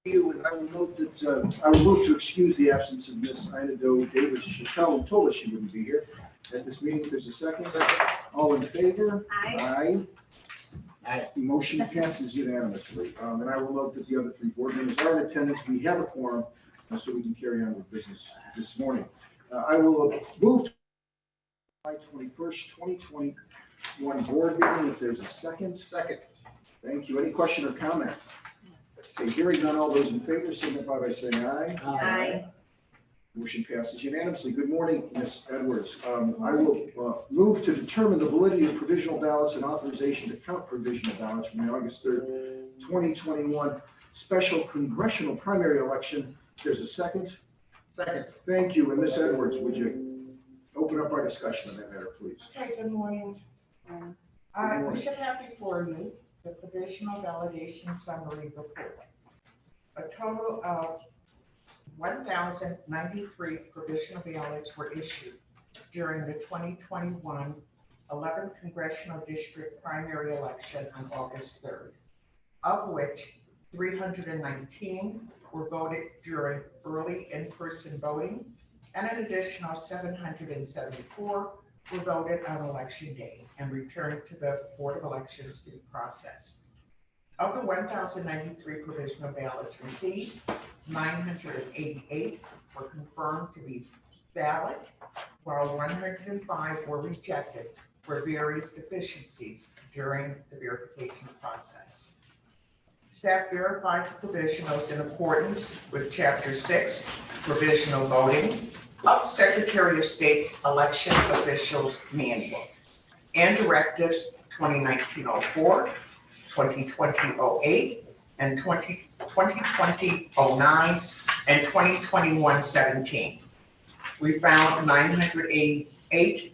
You, and I will note that I will move to excuse the absence of Ms. Ina Doe Davis Chappelle, who told us she wouldn't be here at this meeting. If there's a second, all in favor? Aye. Aye. The motion passes unanimously. And I will note that the other three board members are in attendance. We have a quorum, so we can carry on with business this morning. I will move to July 21st, 2021 board meeting. If there's a second. Second. Thank you. Any question or comment? Okay, hearing none, all those in favor signify by saying aye. Aye. Motion passes unanimously. Good morning, Ms. Edwards. I will move to determine the validity of provisional ballots and authorization to count provisional ballots from the August 3rd, 2021 special congressional primary election. There's a second. Second. Thank you. And Ms. Edwards, would you open up our discussion on that matter, please? Okay, good morning. We should have before you the provisional validation summary report. A total of 1,093 provisional ballots were issued during the 2021 11th Congressional District primary election on August 3rd, of which 319 were voted during early in-person voting, and an additional 774 were voted on election day and returned to the Board of Elections to be processed. Of the 1,093 provisional ballots received, 988 were confirmed to be valid, while 105 were rejected for various deficiencies during the verification process. Staff verified the provisionals in accordance with Chapter 6, Provisional Voting, of the Secretary of State's Election Officials Manual and Directives 2019-04, 2020-08, and 2020-09, and 2021-17. We found 988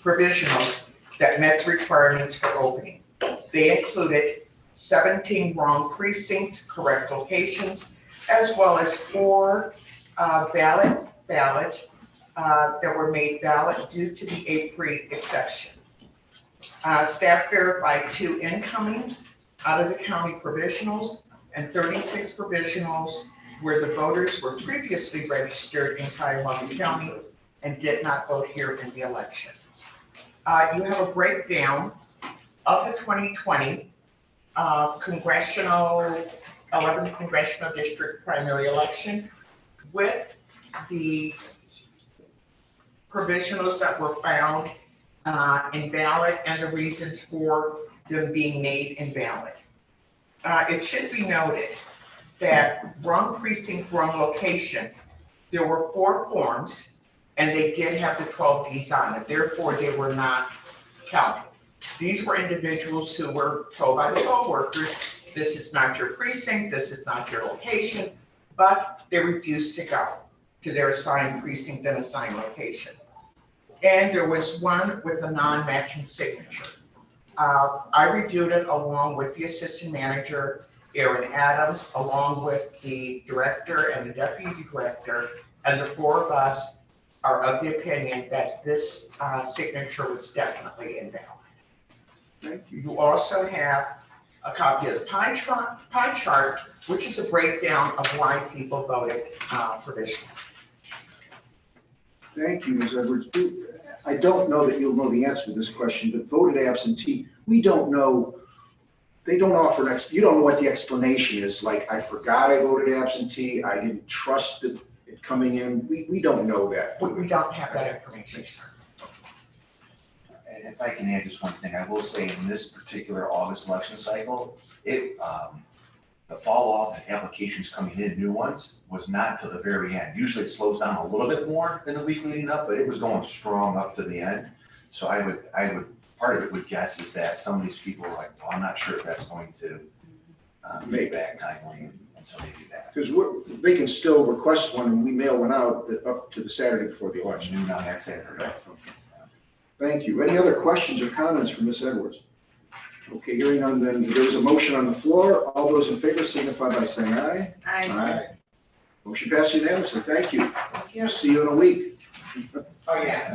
provisionals that met the requirements for opening. They included 17 wrong precincts, correct locations, as well as 4 valid ballots that were made valid due to the APRE exception. Staff verified 2 incoming out of the county provisionals and 36 provisionals where the voters were previously registered in Cuyahoga County and did not vote here in the election. You have a breakdown of the 2020 Congressional 11th Congressional District primary election with the provisionals that were found invalid and the reasons for them being made invalid. It should be noted that wrong precinct, wrong location, there were 4 forms and they did have the 12 Ds on it. Therefore, they were not counted. These were individuals who were told by the poll workers, this is not your precinct, this is not your location, but they refused to go to their assigned precinct and assigned location. And there was one with a non-matching signature. I reviewed it along with the assistant manager, Aaron Adams, along with the director and the deputy director, and the 4 of us are of the opinion that this signature was definitely invalid. Thank you. You also have a copy of the pie chart, which is a breakdown of why people voted provisional. Thank you, Ms. Edwards. I don't know that you'll know the answer to this question, but voted absentee, we don't know. They don't offer you don't know what the explanation is. Like, I forgot I voted absentee. I didn't trust it coming in. We don't know that. We don't have that information, sir. And if I can add just one thing, I will say in this particular August election cycle, the fall off in applications coming in, new ones, was not to the very end. Usually it slows down a little bit more in the week leading up, but it was going strong up to the end. So I would part of it would guess is that some of these people are like, well, I'm not sure if that's going to make back timely, and so they do that. Because they can still request one, and we mail one out up to the Saturday before the election. Noon on that Saturday. Thank you. Any other questions or comments from Ms. Edwards? Okay, hearing none, then there is a motion on the floor. All those in favor signify by saying aye. Aye. Motion passed unanimously. Thank you. Thank you. We'll see you in a week. Oh, yeah.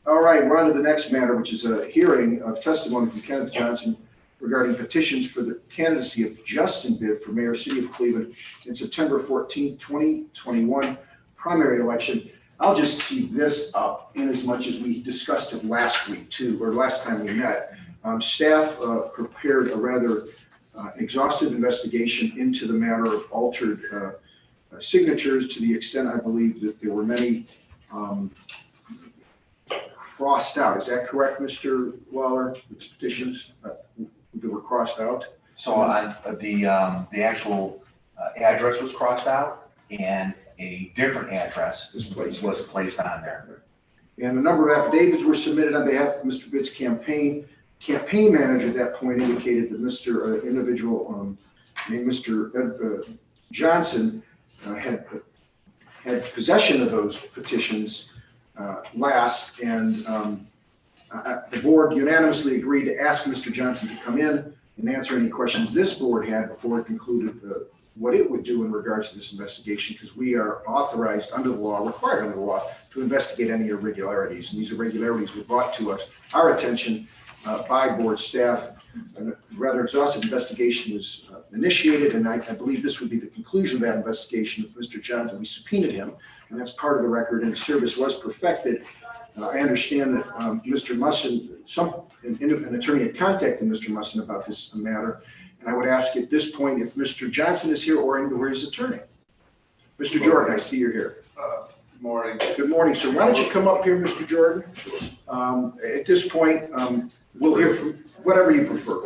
All right, we're on to the next matter, which is a hearing of testimony from Kenneth Johnson regarding petitions for the candidacy of Justin Bibb for Mayor, City of Cleveland in September 14, 2021 primary election. I'll just tee this up in as much as we discussed it last week too, or last time we met. Staff prepared a rather exhaustive investigation into the matter of altered signatures, to the extent I believe that there were many crossed out. Is that correct, Mr. Waller? The petitions that were crossed out? So on the actual address was crossed out and a different address was placed on there. And a number of affidavits were submitted on behalf of Mr. Bibb's campaign. Campaign manager at that point indicated that Mr. Individual named Mr. Johnson had possession of those petitions last, and the board unanimously agreed to ask Mr. Johnson to come in and answer any questions this board had before it concluded what it would do in regards to this investigation, because we are authorized under the law, required under the law, to investigate any irregularities. And these irregularities were brought to our attention by board staff. A rather exhaustive investigation was initiated, and I believe this would be the conclusion of that investigation. If Mr. Johnson, we subpoenaed him, and that's part of the record, and service was perfected. I understand that Mr. Musson, an attorney had contacted Mr. Musson about this matter, and I would ask at this point if Mr. Johnson is here or his attorney. Mr. Jordan, I see you're here. Good morning. Good morning, sir. Why don't you come up here, Mr. Jordan? Sure. At this point, we'll hear from whatever you prefer.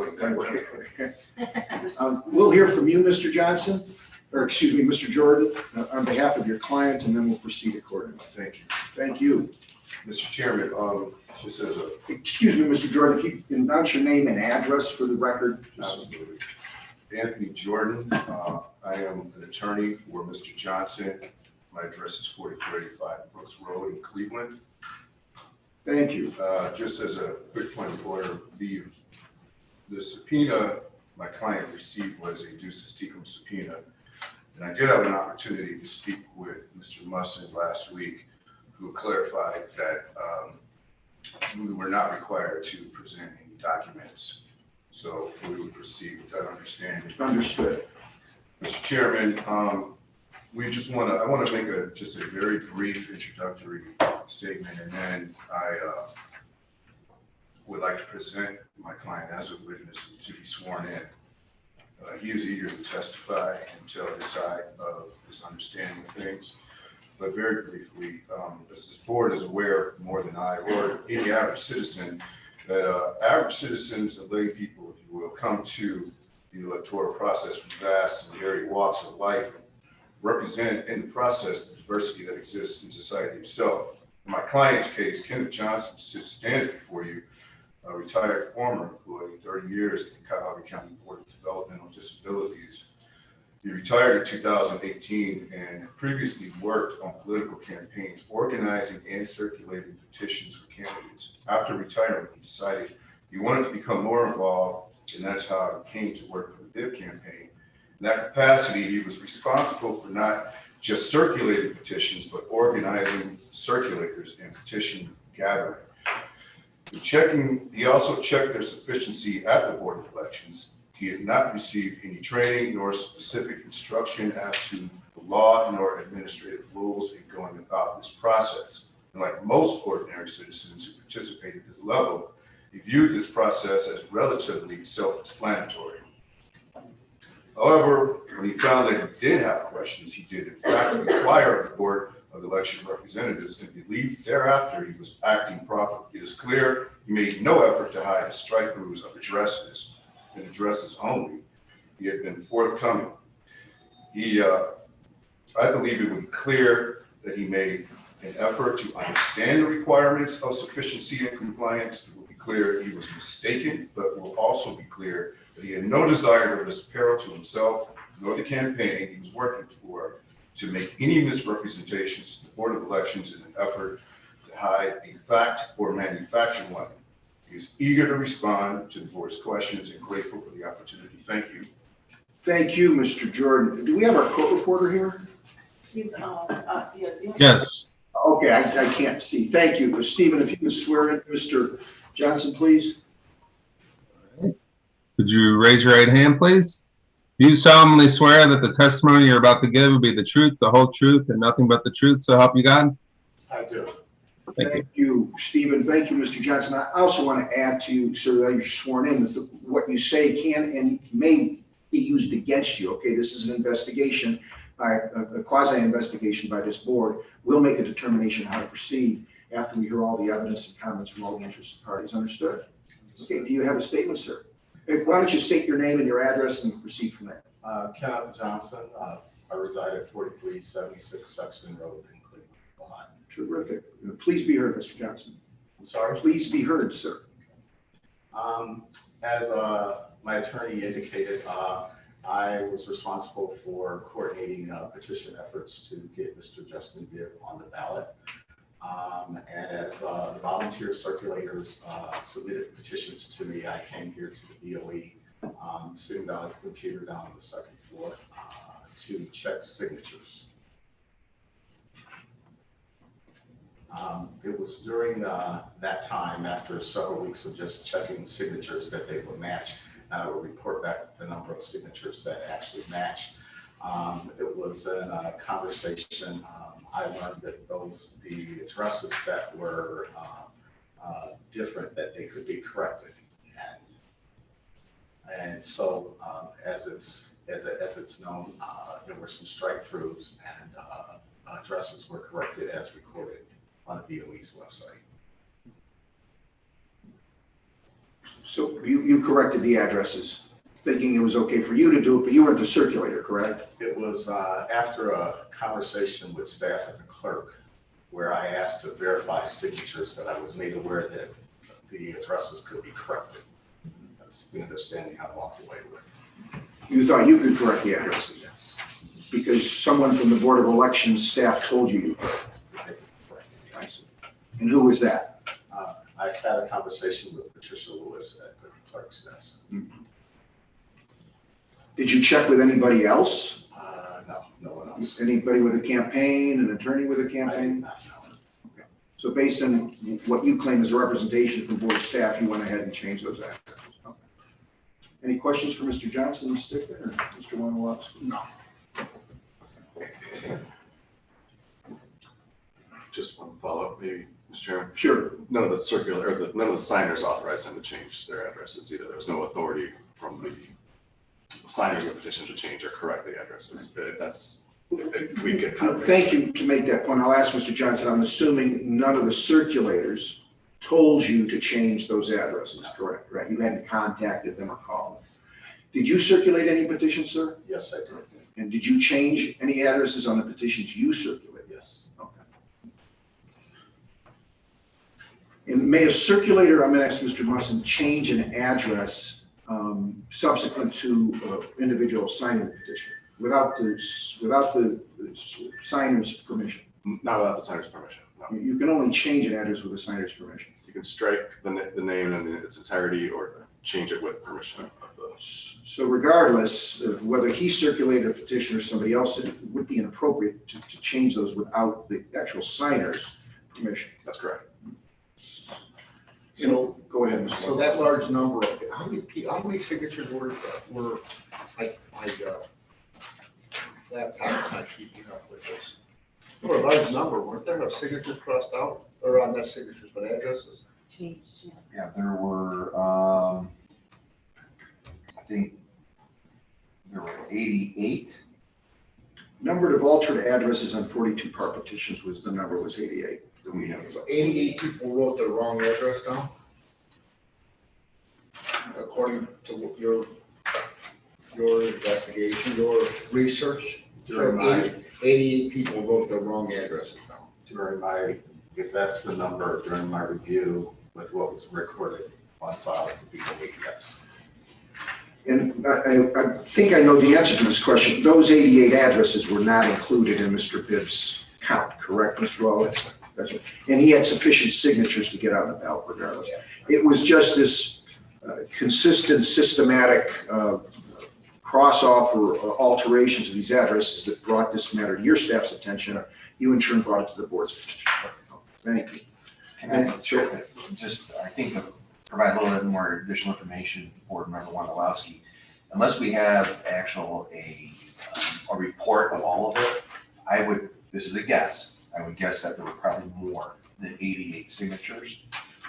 We'll hear from you, Mr. Johnson, or excuse me, Mr. Jordan, on behalf of your client, and then we'll proceed accordingly. Thank you. Thank you. Mr. Chairman, just as a... Excuse me, Mr. Jordan, if you can announce your name and address for the record. Absolutely. Anthony Jordan. I am an attorney for Mr. Johnson. My address is 4485 Brooks Road in Cleveland. Thank you. Just as a quick point of order, the subpoena my client received was a ducis tecum subpoena. And I did have an opportunity to speak with Mr. Musson last week, who clarified that we were not required to present any documents. So we would proceed with that understanding. Understood. Mr. Chairman, I want to make just a very brief introductory statement, and then I would like to present my client as a witness to be sworn in. He is eager to testify and tell his side of his understanding of things. But very briefly, as this board is aware more than I or any average citizen, that average citizens and lay people, if you will, come to the electoral process from vast and varied walks of life, represent in the process the diversity that exists in society itself. In my client's case, Kenneth Johnson stands before you, a retired former employee, 30 years in the Cuyahoga County Board of Developmental Disabilities. He retired in 2018 and previously worked on political campaigns, organizing and circulating petitions for candidates. After retirement, he decided he wanted to become more involved, and that's how he came to work for the Bibb campaign. In that capacity, he was responsible for not just circulating petitions, but organizing circulators and petition gathering. He also checked their sufficiency at the Board of Elections. He had not received any training nor specific instruction as to the law nor administrative rules in going about this process. And like most ordinary citizens who participate at this level, he viewed this process as relatively self-explanatory. However, when he found that he did have questions, he did in fact inquire of the Board of Election Representatives and believed thereafter he was acting properly. It is clear he made no effort to hide his strike-throughs of addresses and addresses only. He had been forthcoming. I believe it would be clear that he made an effort to understand the requirements of sufficiency and compliance. It will be clear he was mistaken, but it will also be clear that he had no desire to risk peril to himself nor the campaign he was working for to make any misrepresentations to the Board of Elections in an effort to hide a fact or manufacture one. He is eager to respond to the board's questions and grateful for the opportunity. Thank you. Thank you, Mr. Jordan. Do we have our court reporter here? He's yes. Yes. Okay, I can't see. Thank you. Stephen, if you could swear in Mr. Johnson, please. Could you raise your right hand, please? Do you solemnly swear that the testimony you're about to give will be the truth, the whole truth, and nothing but the truth, so help you God? I do. Thank you. Thank you, Stephen. Thank you, Mr. Johnson. I also want to add to you, sir, that you're sworn in, that what you say can and may be used against you, okay? This is an investigation, a quasi-investigation by this board. We'll make a determination how to proceed after we hear all the evidence and comments from all the interested parties. Understood? Okay, do you have a statement, sir? Why don't you state your name and your address and proceed from there? Kenneth Johnson, I reside at 4376 Sexton Road in Cleveland, Ohio. Terrific. Please be heard, Mr. Johnson. I'm sorry. Please be heard, sir. As my attorney indicated, I was responsible for coordinating petition efforts to get Mr. Justin Bibb on the ballot. And as the volunteer circulators submitted petitions to me, I came here to the DOE, sitting down at the computer down on the second floor to check signatures. It was during that time, after several weeks of just checking signatures, that they would match. And I would report back the number of signatures that actually matched. It was in a conversation. I learned that the addresses that were different, that they could be corrected. And so as it's known, there were some strike-throughs, and addresses were corrected as recorded on the DOE's website. So you corrected the addresses, thinking it was okay for you to do it, but you weren't the circulator, correct? It was after a conversation with staff at the clerk, where I asked to verify signatures, that I was made aware that the addresses could be corrected. That's the understanding I walked away with. You thought you could correct the addresses Yes. because someone from the Board of Elections staff told you you could. I see. And who was that? I had a conversation with Patricia Lewis at the clerk's desk. Did you check with anybody else? No one else. Anybody with a campaign, an attorney with a I did campaign? not know. So based on what you claim as a representation from board staff, you went ahead and changed those addresses. Okay. Any questions for Mr. Johnson, Ms. Stickler, or Mr. Wonolowski? No. Just one follow-up, maybe, Mr. Chairman. Sure. None of the none of the signers authorized them to change their addresses either. There was no authority from the signers of the petition to change or correct the addresses. If we get kind of. Thank you to make that point. I'll ask Mr. Johnson, I'm assuming none of the circulators told you to change those addresses, correct? Right? You hadn't contacted them or called them. Did you circulate any petitions, sir? Yes, I did. And did you change any addresses on the petitions you circulated? Yes. Okay. And may a circulator, I'm going to ask Mr. Musson, change an address subsequent to individual signing the petition without the signer's permission? Not without the signer's permission, no. You can only change an address with a signer's permission. You can strike the name in its entirety or change it with permission of the. So regardless of whether he circulated a petition or somebody else, it would be inappropriate to change those without the actual signer's permission. That's correct. So, Go ahead, Mr. so that large number, how many signatures were my laptop's not keeping up with this? There were a large number, weren't there, of signatures crossed out, or not signatures, but addresses? Yeah, there were, I think there were 88. Number of altered addresses on 42 part petitions was, the number was 88 that we have. So 88 people wrote the wrong address down? According to your investigation, your research, During my, 88 people wrote the wrong addresses down. if that's the number, during my review with what was recorded on file, it would be 8, yes. And I think I know the answer to this question. Those 88 addresses were not included in Mr. Bibb's count, correct, Mr. Wallace? That's right. And he had sufficient signatures to get on the ballot regardless. It was just this consistent, systematic cross-off or alterations of these addresses that brought this matter to your staff's attention. You in turn brought it to the board's attention. Thank you. And Sure. just, I think provide a little bit more additional information, Board Member Wondolowski. Unless we have a report of all of it, this is a guess, I would guess that there were probably more than 88 signatures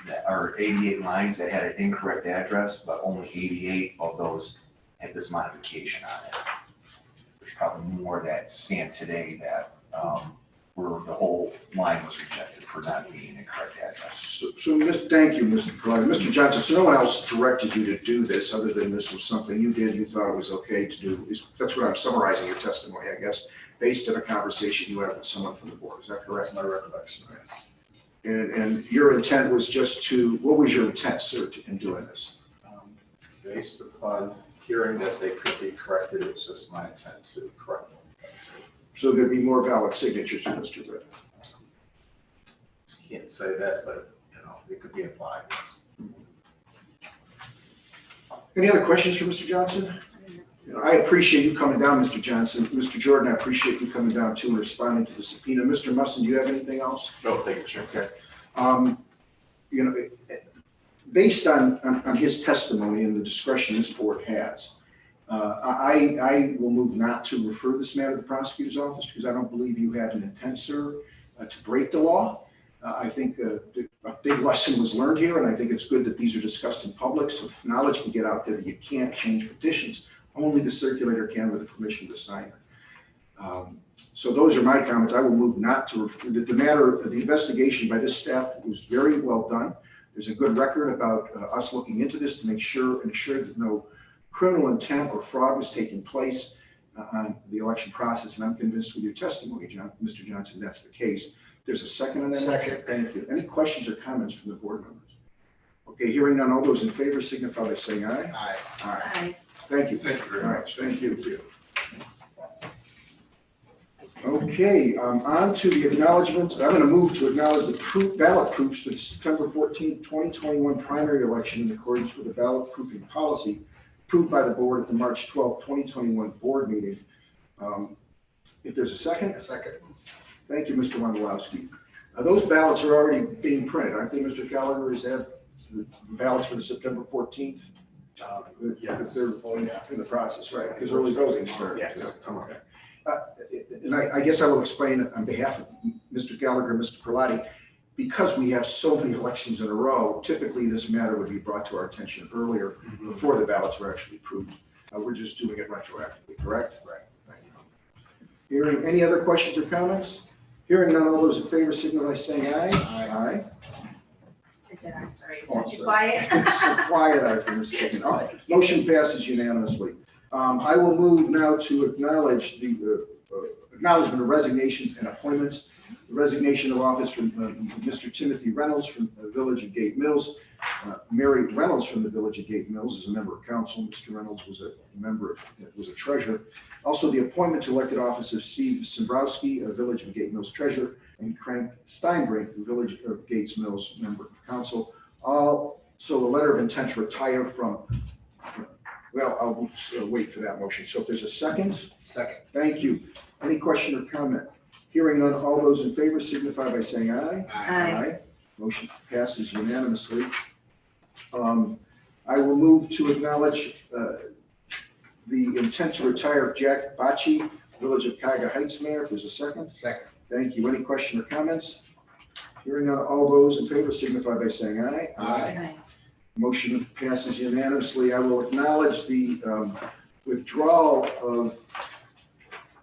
that are 88 lines that had an incorrect address, but only 88 of those had this modification on it. There's probably more that stand today that where the whole line was rejected for not being an incorrect address. Thank you, Mr. Pryor. Mr. Johnson, so no one else directed you to do this other than this was something you did, you thought it was okay to do. That's what I'm summarizing your testimony, I guess, based on a conversation you had with someone from the board. Is that correct? That's my recollection, yes. And your intent was just to, what was your intent, sir, in doing this? Based upon hearing that they could be corrected, it was just my intent to correct them. That's it. So there'd be more valid signatures for Mr. Britt? Can't say that, but, it could be implied, yes. Any other questions for Mr. Johnson? I appreciate you coming down, Mr. Johnson. Mr. Jordan, I appreciate you coming down too and responding to the subpoena. Mr. Musson, do you have anything else? No, thank you, Chair. Okay. Based on his testimony and the discretion this board has, I will move not to refer this matter to the prosecutor's office because I don't believe you had an intent, sir, to break the law. I think a big lesson was learned here, and I think it's good that these are discussed in public so knowledge can get out there that you can't change petitions. Only the circulator can with the permission of the signer. So those are my comments. I will move not to refer. The investigation by this staff was very well done. There's a good record about us looking into this to make sure and ensure that no criminal intent or fraud was taking place on the election process. And I'm convinced with your testimony, Mr. Johnson, that's the case. There's a second on that. Second. Thank you. Any questions or comments from the board members? Okay, hearing none, all those in favor signify by saying aye. Aye. Aye. Thank you. Thank you very All right, much. thank you. Okay, on to the acknowledgements. I'm going to move to acknowledge the ballot proofs for the September 14, 2021 primary election in accordance with the ballot proofing policy approved by the board at the March 12, 2021 board meeting. If there's a second? Second. Thank you, Mr. Wondolowski. Those ballots are already being printed, aren't they, Mr. Gallagher? Is that the ballots for the September 14th? Yes. They're in the process, right? Because early voting started. Yes. Okay. And I guess I will explain on behalf of Mr. Gallagher and Mr. Perlotti, because we have so many elections in a row, typically this matter would be brought to our attention earlier before the ballots were actually approved. We're just doing it retroactively, correct? Right. Hearing any other questions or comments? Hearing none, all those in favor signify by saying aye. Aye. I said, I'm sorry, Oh, is I'm it sorry. quiet? So quiet eye from this second. All right. Motion passes unanimously. I will move now to acknowledge the acknowledgement of resignations and appointments. The resignation of office from Mr. Timothy Reynolds from the Village of Gate Mills. Mary Reynolds from the Village of Gate Mills is a member of council. Mr. Reynolds was a member, was a treasurer. Also, the appointment to elected office of Steve Simbrowski, a Village of Gate Mills treasurer, and Frank Steinbrink, the Village of Gates Mills member of council. Also, a letter of intent to retire from. Well, I'll wait for that motion. So if there's a second. Second. Thank you. Any question or comment? Hearing none, all those in favor signify by saying aye. Aye. Motion passes unanimously. I will move to acknowledge the intent to retire Jack Bocci, Village of Cuyahoga Heights Mayor. If there's a second. Second. Thank you. Any question or comments? Hearing none, all those in favor signify by saying aye. Aye. Motion passes unanimously. I will acknowledge the withdrawal of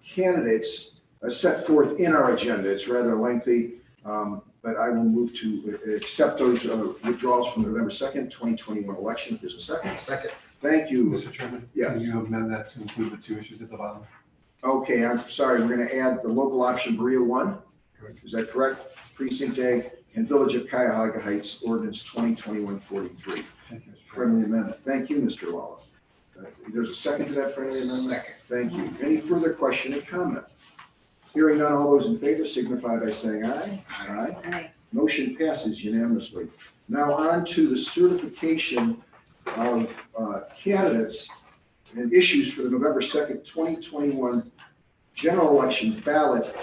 candidates set forth in our agenda. It's rather lengthy, but I will move to accept those withdrawals from the November 2nd, 2021 election. If there's a second. Second. Thank you. Mr. Chairman? Yes. Can you amend that to include the two issues at the bottom? Okay, I'm sorry. We're going to add the local option Berea 1. Is that correct? Precinct A and Village of Cuyahoga Heights Ordinance 2021-43. Thank you, Mr. Chairman. Friendly amendment. Thank you, Mr. Waller. There's a second to that friendly amendment? Second. Thank you. Any further question or comment? Hearing none, all those in favor signify by saying aye. Aye. Aye. Motion passes unanimously. Now on to the certification of candidates and issues for the November 2nd, 2021 general election ballot.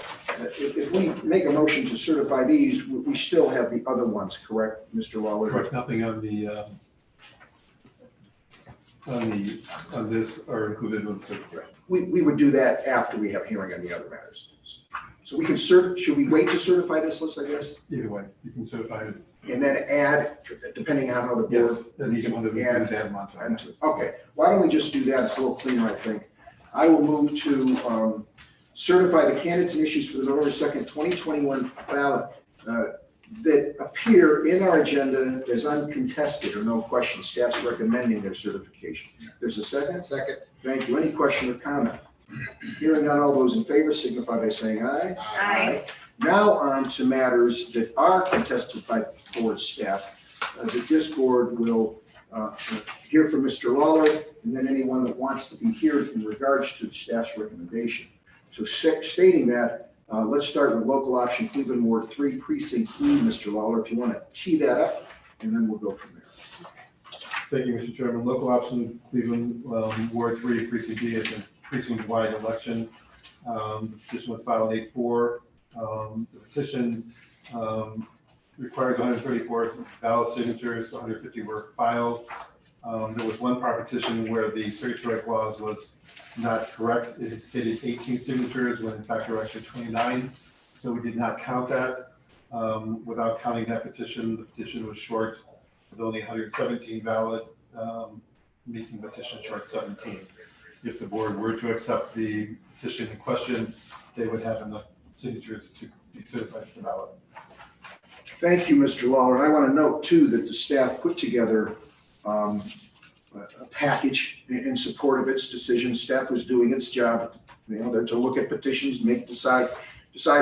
If we make a motion to certify these, we still have the other ones, correct, Mr. Waller? Correct, nothing on the on this are included with the certificate. We would do that after we have hearing on the other matters. So we can should we wait to certify this list, I guess? Either way, you can certify it. And then add, depending on how the board. Yes, and each one of them add- is add them onto it. Okay, why don't we just do that? It's a little cleaner, I think. I will move to certify the candidates and issues for the November 2nd, 2021 ballot that appear in our agenda as uncontested or no question. Staff's recommending their certification. There's a second? Second. Thank you. Any question or comment? Hearing none, all those in favor signify by saying aye. Aye. Now on to matters that are contested by board staff. That this board will hear from Mr. Lawler and then anyone that wants to be here in regards to the staff's recommendation. So stating that, let's start with local option Cleveland Ward 3 Precinct E, Mr. Lawler, if you want to tee that up, and then we'll go from there. Thank you, Mr. Chairman. Local option Cleveland, Ward 3, Precinct E is a precinct-wide election. The petition was filed 8/4. The petition requires 134 ballot signatures, 150 were filed. There was one part petition where the signature clause was not correct. It had stated 18 signatures when in fact there were actually 29. So we did not count that. Without counting that petition, the petition was short with only 117 valid, making the petition short 17. If the board were to accept the petition in question, they would have enough signatures to be certified to the ballot. Thank you, Mr. Lawler. And I want to note too that the staff put together a package in support of its decision. Staff was doing its job, they're to look at petitions, decide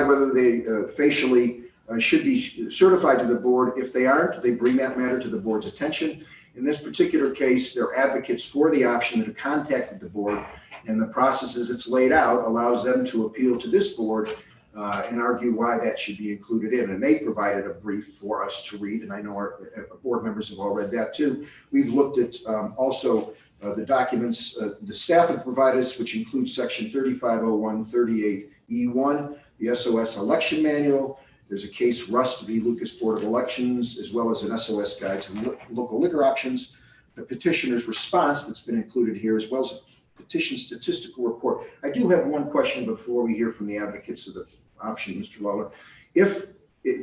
whether they facially should be certified to the board. If they aren't, they bring that matter to the board's attention. In this particular case, they're advocates for the option that have contacted the board, and the process as it's laid out allows them to appeal to this board and argue why that should be included in. And they provided a brief for us to read, and I know our board members have all read that too. We've looked at also the documents the staff have provided us, which includes section 350138E1, the SOS election manual. There's a case Rust v. Lucas Board of Elections, as well as an SOS guide to local liquor options. The petitioner's response that's been included here, as well as a petition statistical report. I do have one question before we hear from the advocates of the option, Mr. Lawler. If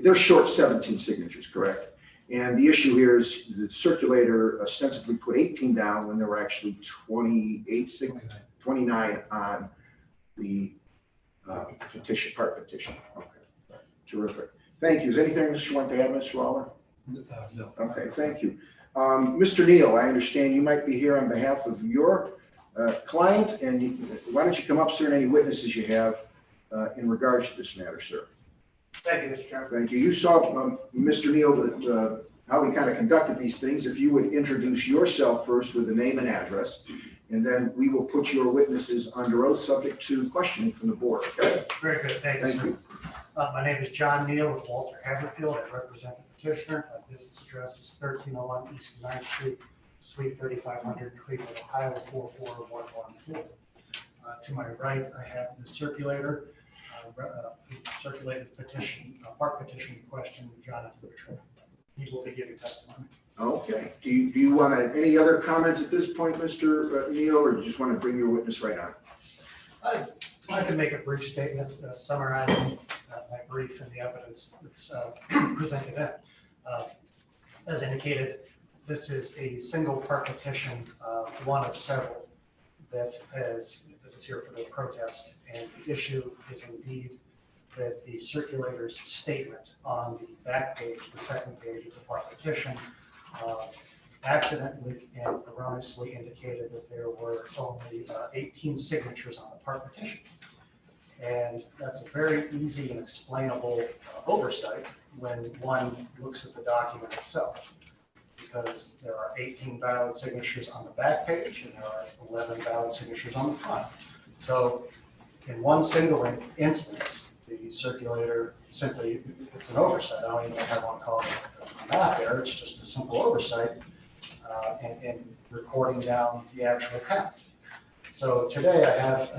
they're short 17 signatures, correct? And the issue here is the circulator ostensibly put 18 down when there were actually 29 on the petition, part petition. Okay. Terrific. Thank you. Is anything else you want to add, Mr. Lawler? No. Okay, thank you. Mr. Neal, I understand you might be here on behalf of your client, and why don't you come up, sir, and any witnesses you have in regards to this matter, sir? Thank you, Mr. Chairman. Thank you. You saw, Mr. Neal, that how we kind of conducted these things. If you would introduce yourself first with a name and address, and then we will put your witnesses under oath subject to questioning from the board, okay? Very good, thank you, Thank sir. you. My name is John Neal with Walter Haverfield. I represent the petitioner. My business address is 1301 East 9th Street, Suite 3500, Cleveland, Ohio, 44114. To my right, I have the circulator, who circulated the petition, part petition question, Jonathan Petray. He will be giving testimony. Okay. Do you want any other comments at this point, Mr. Neal, or do you just want to bring your witness right on? I can make a brief statement summarizing my brief and the evidence that's presented in. As indicated, this is a single part petition, one of several that is here for the protest. And the issue is indeed that the circulator's statement on the back page, the second page of the part petition, accidentally and erroneously indicated that there were only 18 signatures on the part petition. And that's a very easy and explainable oversight when one looks at the document itself, because there are 18 valid signatures on the back page and there are 11 valid signatures on the front. So in one single instance, the circulator simply, it's an oversight. I don't even have one called not there. It's just a simple oversight in recording down the actual count. So today I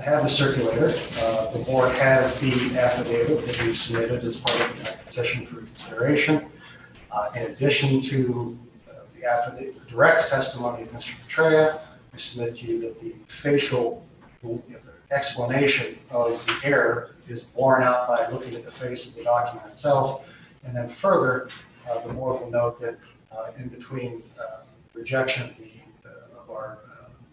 have the circulator. The board has the affidavit that we submitted as part of the petition for consideration. In addition to the affidavit, the direct testimony of Mr. Petrea, I submit to you that the facial explanation of the error is borne out by looking at the face of the document itself. And then further, the board will note that in between rejection of our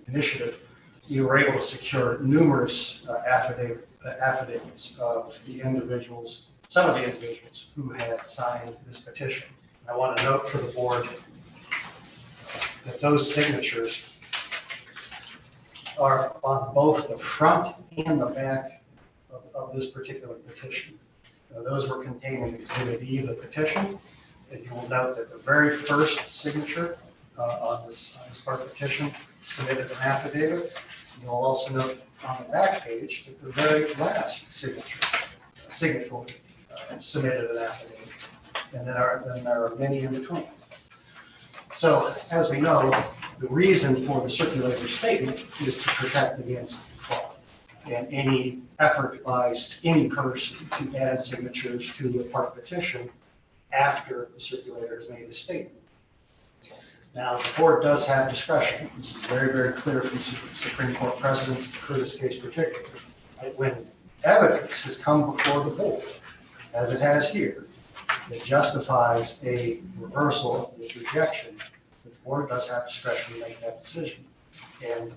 initiative, we were able to secure numerous affidavits of the individuals, some of the individuals who had signed this petition. I want to note for the board that those signatures are on both the front and the back of this particular petition. Those were contained in Exhibit E of the petition. And you will note that the very first signature on this part petition submitted an affidavit. You'll also note on the back page that the very last signatory submitted an affidavit. And then there are many in between. So as we know, the reason for the circulator statement is to protect against fraud. And any effort by any person to add signatures to the part petition after the circulator has made a statement. Now, the board does have discretion. This is very, very clear from Supreme Court precedents, the Curtis case particularly. When evidence has come before the board, as it has here, that justifies a reversal with rejection, the board does have discretion to make that decision. And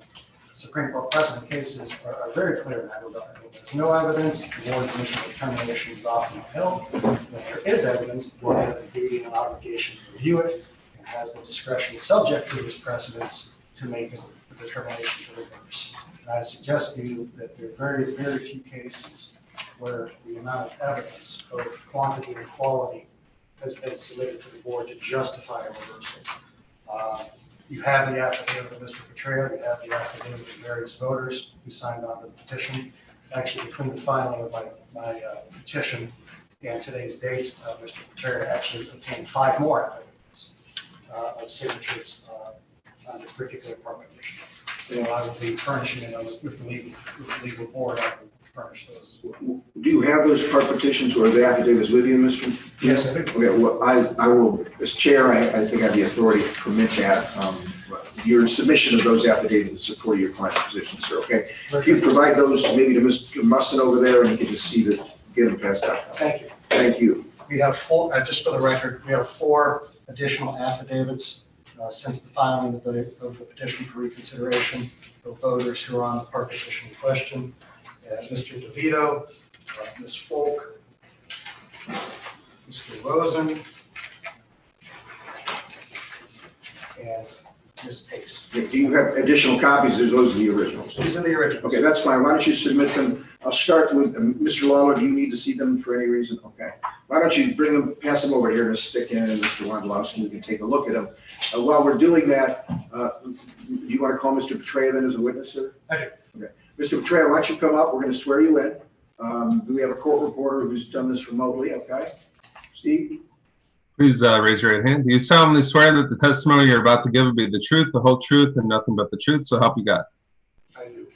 Supreme Court precedent cases are very clear in that regard. When there's no evidence, the board's initial determination is often upheld. When there is evidence, the board has a duty and an obligation to review it and has the discretion subject to these precedents to make a determination to reverse. And I suggest to you that there are very, very few cases where the amount of evidence, both quantity and quality, has been submitted to the board to justify a reversal. You have the affidavit of Mr. Petrea, you have the affidavit of various voters who signed on to the petition. Actually, between the filing of my petition and today's date, Mr. Petrea actually obtained 5 more affidavits of signatures on this particular part petition. So I will be furnishing it with the legal board. I will furnish those as well. Do you have those part petitions or the affidavits with you, Mr.? Yes, I do. Okay, well, I will, as chair, I think I have the authority to permit that, your submission of those affidavits in support of your client's position, sir, okay? If you provide those maybe to Mr. Musson over there, and you can just see that, get them passed out. Thank you. Thank you. We have 4, just for the record, we have 4 additional affidavits since the filing of the petition for reconsideration of voters who are on the part petition in question. Mr. DeVito, Ms. Folk, Mr. Rosen, and Ms. Pace. Do you have additional copies? Those are the originals. These are the originals. Okay, that's fine. Why don't you submit them? I'll start with Mr. Lawler. Do you need to see them for any reason? Okay. Why don't you bring them, pass them over here to Stick in, and Mr. Wondolowski, we can take a look at them. While we're doing that, do you want to call Mr. Petrea then as a witness, sir? I do. Okay. Mr. Petrea, why don't you come up? We're going to swear you in. We have a court reporter who's done this remotely, okay? Steve? Please raise your right hand. Do you solemnly swear that the testimony you're about to give will be the truth, the whole truth, and nothing but the truth? So help you God. I do.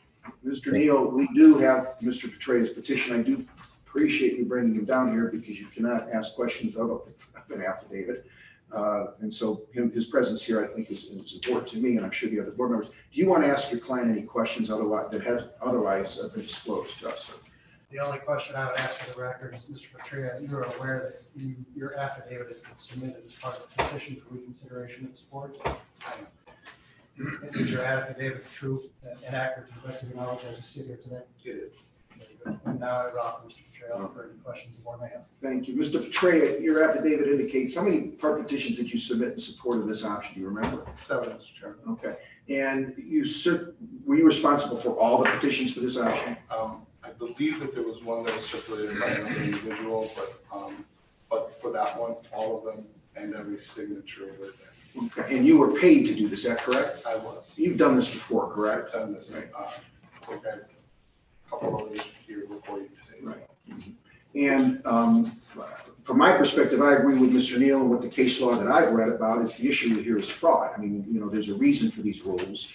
Mr. Neal, we do have Mr. Petrea's petition. I do appreciate you bringing him down here because you cannot ask questions of an affidavit. And so his presence here, I think, is important to me, and I'm sure the other board members. Do you want to ask your client any questions otherwise that have otherwise been disclosed to us? The only question I would ask for the record is, Mr. Petrea, you are aware that your affidavit has been submitted as part of the petition for reconsideration of this board? Is your affidavit true and accurate to the best of your knowledge as you sit here today? It is. And now I would offer Mr. Petrea for any questions the board may have. Thank you. Mr. Petrea, your affidavit indicates, how many part petitions did you submit in support of this option? Do you remember? 7, Mr. Chairman. Okay. And were you responsible for all the petitions for this option? I believe that there was one that was circulated by another individual, but for that one, all of them and every signature were there. Okay. And you were paid to do this, is that correct? I was. You've done this before, I've correct? done this. We've had a couple of others here before you today. Right. And from my perspective, I agree with Mr. Neal and what the case law that I've read about is the issue here is fraud. I mean, there's a reason for these rules.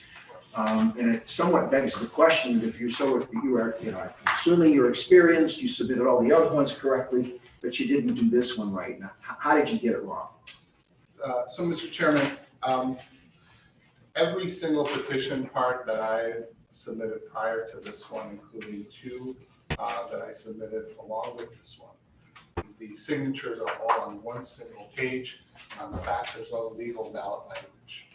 And it somewhat begs the question, if you are, assuming you're experienced, you submitted all the other ones correctly, but you didn't do this one right. Now, how did you get it wrong? So, Mr. Chairman, every single petition part that I submitted prior to this one, including two that I submitted along with this one. The signatures are all on one single page. On the back, there's no legal ballot language.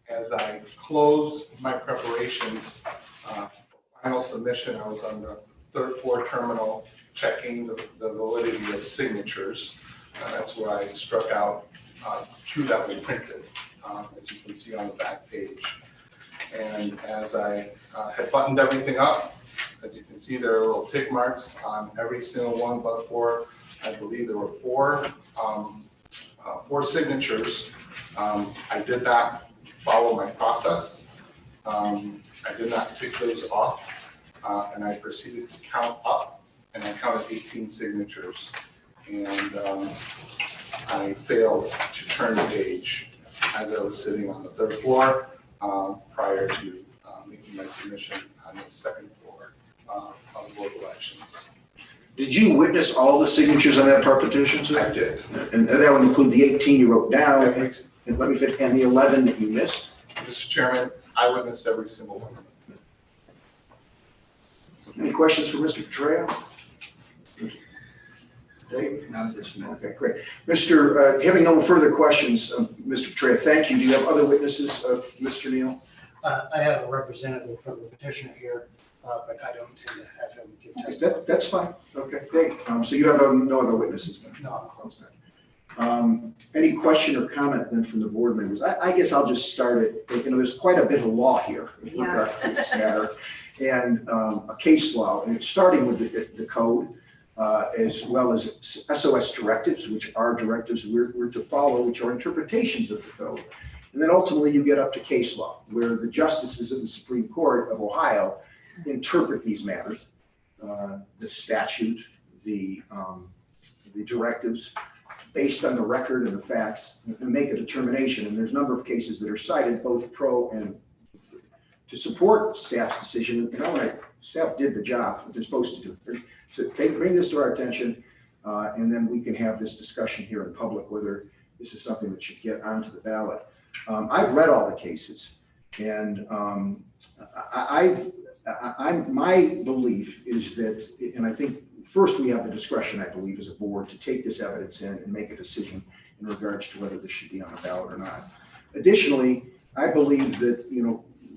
As I closed my preparations for final submission, I was on the third floor terminal checking the validity of signatures. That's where I struck out two that were printed, as you can see on the back page. And as I had buttoned everything up, as you can see, there are little tick marks on every single one but for, I believe there were four signatures. I did not follow my process. I did not tick those off, and I proceeded to count up, and I counted 18 signatures. And I failed to turn the page as I was sitting on the third floor prior to making my submission on the second floor of board elections. Did you witness all the signatures on that part petition, sir? I did. And that would include the 18 you wrote down, Every- and let me fit, and the 11 that you missed? Mr. Chairman, I witnessed every single one of them. Any questions for Mr. Petraeus? Dave? Not at this minute. Okay, great. Mr., having no further questions, Mr. Petraeus, thank you. Do you have other witnesses, Mr. Neal? I have a representative from the petitioner here, but I don't intend to have him give testimony. That's fine. Okay, great. So you have no other witnesses then? No, I'm close. Any question or comment then from the board members? I guess I'll just start it. There's quite a bit of law here in regard to this matter, and a case law, and starting with the code, as well as SOS directives, which are directives we're to follow, which are interpretations of the code. And then ultimately you get up to case law, where the justices of the Supreme Court of Ohio interpret these matters, the statute, the directives, based on the record and the facts, and make a determination. And there's a number of cases that are cited, both pro and to support staff's decision. And staff did the job that they're supposed to do. So they bring this to our attention, and then we can have this discussion here in public, whether this is something that should get onto the ballot. I've read all the cases, and my belief is that, and I think first we have the discretion, I believe, as a board to take this evidence in and make a decision in regards to whether this should be on the ballot or not. Additionally, I believe that,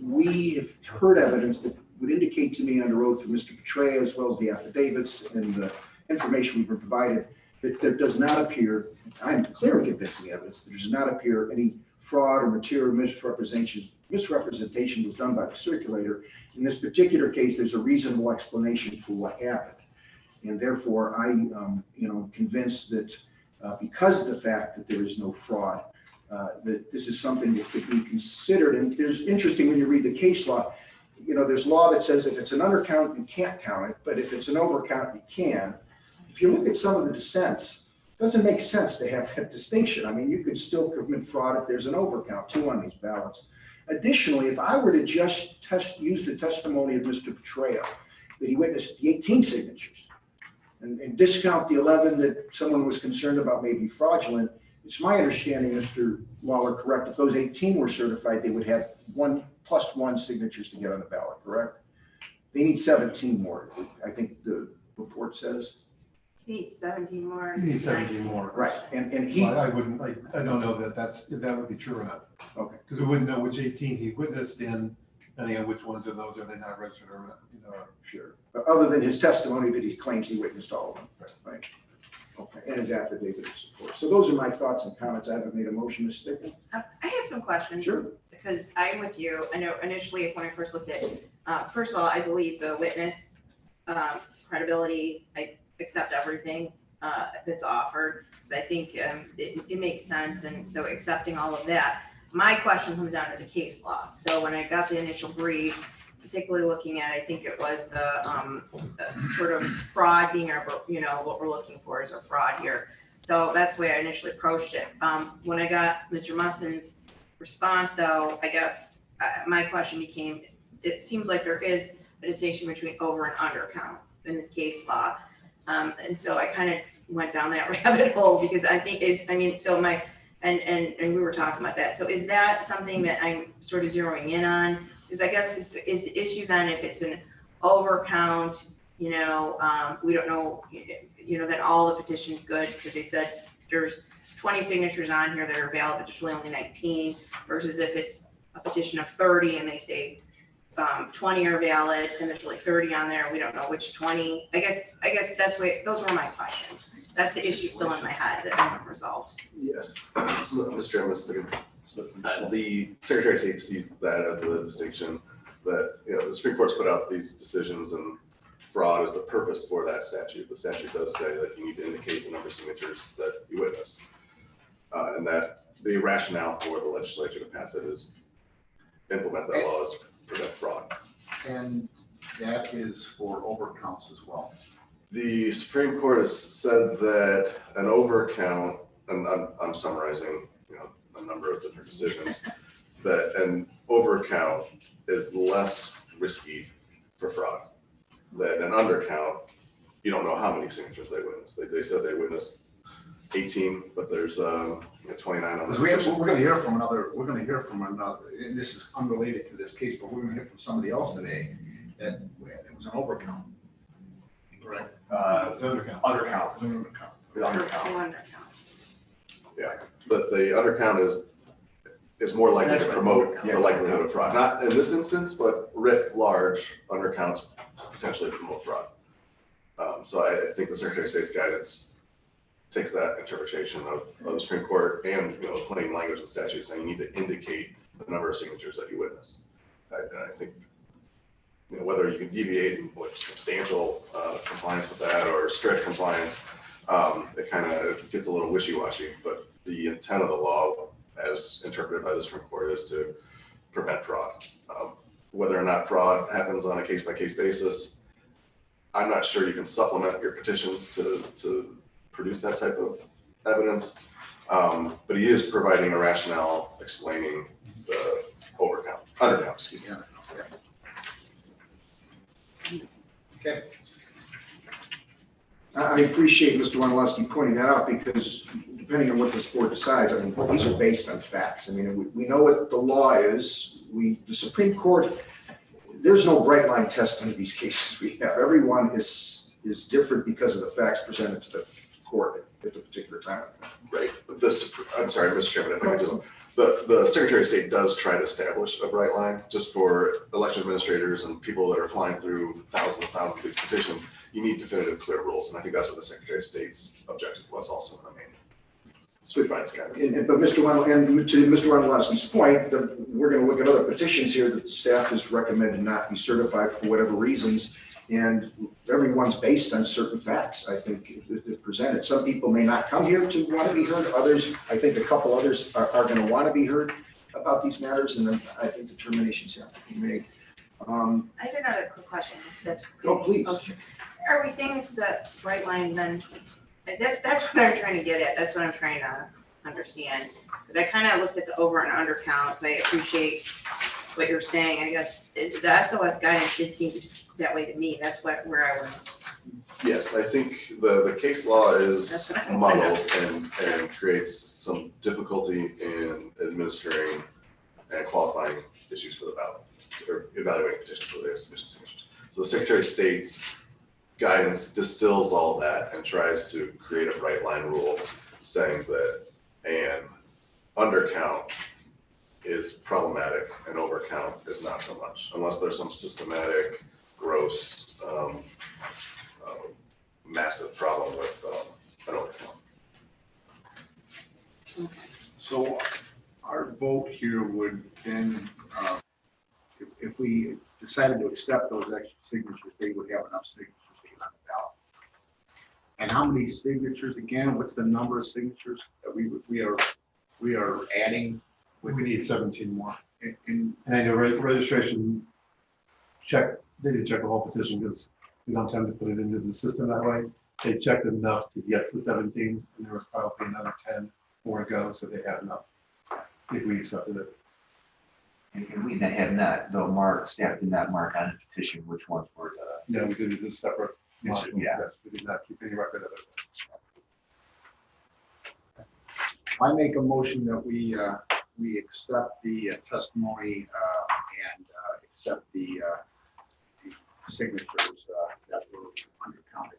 we have heard evidence that would indicate to me under oath from Mr. Petraeus, as well as the affidavits and the information we've been provided, that there does not appear, I'm clear and convincing evidence, there does not appear any fraud or material misrepresentation was done by the circulator. In this particular case, there's a reasonable explanation for what happened. And therefore, I'm convinced that because of the fact that there is no fraud, that this is something that could be considered. And there's interesting when you read the case law, there's law that says if it's an undercount, you can't count it, but if it's an overcount, you can. If you look at some of the dissents, it doesn't make sense to have that distinction. I mean, you could still commit fraud if there's an overcount, too, on these ballots. Additionally, if I were to just use the testimony of Mr. Petraeus, that he witnessed the 18 signatures, and discount the 11 that someone was concerned about may be fraudulent, it's my understanding, Mr. Waller, correct, if those 18 were certified, they would have 1+1 signatures to get on the ballot, correct? They need 17 more, I think the report says. He needs 17 more. You need 17 more. Right, and he, Well, I don't know if that would be true or not. Okay. Because we wouldn't know which 18 he witnessed in, depending on which ones of those are they not registered or not. sure, other than his testimony that he claims he witnessed all of them, right? Okay, and his affidavit of support. So those are my thoughts and comments. I haven't made a motion, Ms. Stickman. I have some questions. Sure. Because I'm with you. I know initially when I first looked at, first of all, I believe the witness credibility, I accept everything that's offered. So I think it makes sense. And so accepting all of that. My question comes down to the case law. So when I got the initial brief, particularly looking at, I think it was the sort of fraud being our, what we're looking for is a fraud here. So that's the way I initially approached it. When I got Mr. Musson's response though, I guess my question became, it seems like there is a distinction between over and under count in this case law. And so I kind of went down that rabbit hole because I think so And we were talking about that. So is that something that I'm sort of zeroing in on? Because I guess is the issue then if it's an overcount, we don't know, that all the petition's good because they said there's 20 signatures on here that are valid, but there's really only 19, versus if it's a petition of 30 and they say 20 are valid and there's really 30 on there, we don't know which 20. I guess that's those were my questions. That's the issue still in my head that I haven't resolved. Yes. Mr. Chairman, the Secretary of State sees that as the distinction that, the Supreme Court's put out these decisions and fraud is the purpose for that statute. The statute does say that you need to indicate the number of signatures that you witness. And that the rationale for the legislature to pass it is implement that law is to prevent fraud. And that is for overcounts as well. The Supreme Court has said that an overcount, and I'm summarizing, a number of different decisions, that an overcount is less risky for fraud than an undercount. You don't know how many signatures they witnessed. They said they witnessed 18, but there's 29 on the Because we're going to hear from another, and this is unrelated to this case, but we're going to hear from somebody else today that it was an overcount. Correct? Undercount. It was an undercount. The There were undercount. 2 undercounts. Yeah, but the undercount is more likely That's to right. promote Yeah. the likelihood of fraud. Not in this instance, but writ large, undercounts potentially promote fraud. So I think the Secretary of State's guidance takes that interpretation of the Supreme Court and the plain language of the statute saying you need to indicate the number of signatures that you witness. And I think whether you can deviate in substantial compliance with that or strict compliance, it kind of gets a little wishy-washy. But the intent of the law, as interpreted by the Supreme Court, is to prevent fraud. Whether or not fraud happens on a case-by-case basis, I'm not sure you can supplement your petitions to produce that type of evidence. But he is providing a rationale explaining the undercount, excuse me. Okay. I appreciate Mr. Wondolowski pointing that out because depending on what this board decides, these are based on facts. We know what the law is. The Supreme Court, there's no bright line test under these cases we have. Everyone is different because of the facts presented to the court at the particular time. Right. I'm sorry, Mr. Chairman, if I could just, the Secretary of State does try to establish a bright line just for election administrators and people that are flying through thousands of these petitions. You need definitive, clear rules. And I think that's what the Secretary of State's objective was also. So we find it's kind of. But to Mr. Wondolowski's point, we're going to look at other petitions here that the staff has recommended not be certified for whatever reasons. And everyone's based on certain facts, I think, if presented. Some people may not come here to want to be heard. Others, I think a couple others are going to want to be heard about these matters. And then I think determinations have to be made. I have another quick question. If that's okay. Oh, please. Oh, sure. Are we saying this is a bright line then? That's what I'm trying to get at. That's what I'm trying to understand. Because I kind of looked at the over and under count, so I appreciate what you're saying. I guess the SOS guidance did seem that way to me. That's where I was. Yes, I think the case law is That's what I'm muddled and creates some difficulty in administering and qualifying issues for the ballot or evaluating petitions for their sufficient signatures. So the Secretary of State's guidance distills all that and tries to create a bright line rule saying that an undercount is problematic and overcount is not so much, unless there's some systematic, gross, massive problem with an overcount. So our vote here would then, if we decided to accept those extra signatures, they would have enough signatures to get on the ballot. And how many signatures again? What's the number of signatures that we are adding? We need 17 more. In And the registration check, they didn't check the whole petition because we don't tend to put it into the system that way. They checked enough to get to 17, and there was probably another 10 more to go, so they had enough if we accepted it. And we have not, though, staff did not mark on the petition which ones were the. Yeah, we did it as separate. Yes, yeah. Yes, we did not keep any record of it. I make a motion that we accept the testimony and accept the signatures that were undercounted.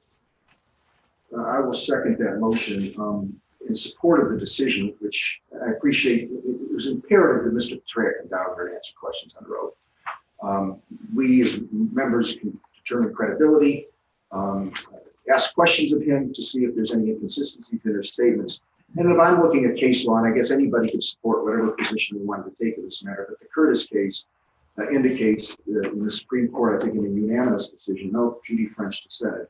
I will second that motion in support of the decision, which I appreciate. It was imperative that Mr. Petrarca come down here and answer questions under oath. We as members can determine credibility, ask questions of him to see if there's any inconsistencies in their statements. And if I'm looking at case law, and I guess anybody could support whatever position they wanted to take in this matter, but the Curtis case indicates in the Supreme Court, I think in a unanimous decision, no Judy French dissented,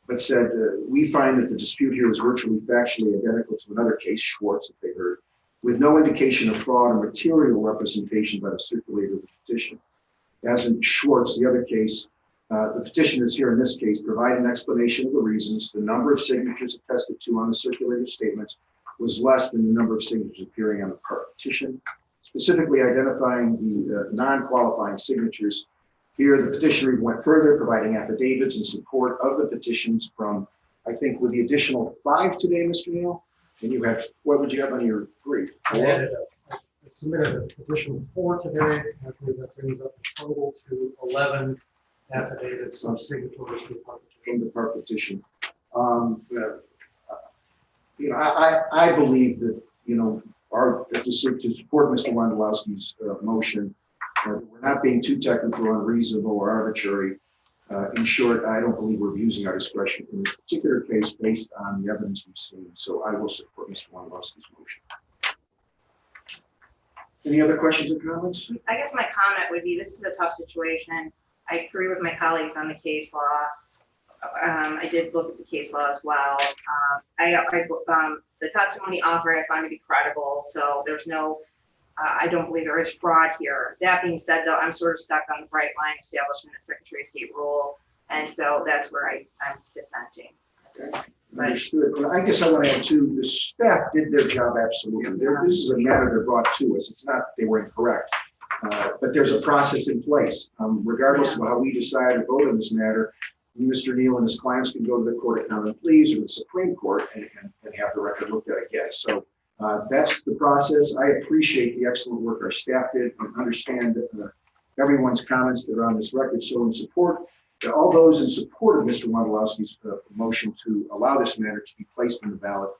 but said, we find that the dispute here was virtually factually identical to another case, Schwartz, that they heard, with no indication of fraud or material representation by the circulator of the petition. As in Schwartz, the other case, the petitioners here in this case provide an explanation of the reasons the number of signatures attested to on the circulator statements was less than the number of signatures appearing on the part petition, specifically identifying the non-qualifying signatures. Here, the petitioner even went further, providing affidavits in support of the petitions from, I think, with the additional 5 today, Mr. Neal. And you have, what would you have on your brief? I submitted an additional 4 today. I believe that brings up the total to 11 affidavits of signatories to the part petition. From the part petition. I believe that, our decision to support Mr. Wondolowski's motion, we're not being too technical, unreasonable, or arbitrary. In short, I don't believe we're abusing our discretion in this particular case based on the evidence we've seen. So I will support Mr. Wondolowski's motion. Any other questions or comments? I guess my comment would be, this is a tough situation. I agree with my colleagues on the case law. I did look at the case law as well. The testimony offered I find to be credible, so there's no, I don't believe there is fraud here. That being said, though, I'm sort of stuck on the bright line establishment of Secretary of State rule, and so that's where I'm dissenting. Understood. Well, I guess I want to add too, the staff did their job absolutely. This is a matter they're brought to us. It's not that they were incorrect, but there's a process in place. Regardless of how we decide or vote on this matter, Mr. Neal and his clients can go to the Court of Common Pleas or the Supreme Court and have the record looked at again. So that's the process. I appreciate the excellent work our staff did and understand that everyone's comments that are on this record. So in support, all those in support of Mr. Wondolowski's motion to allow this matter to be placed on the ballot,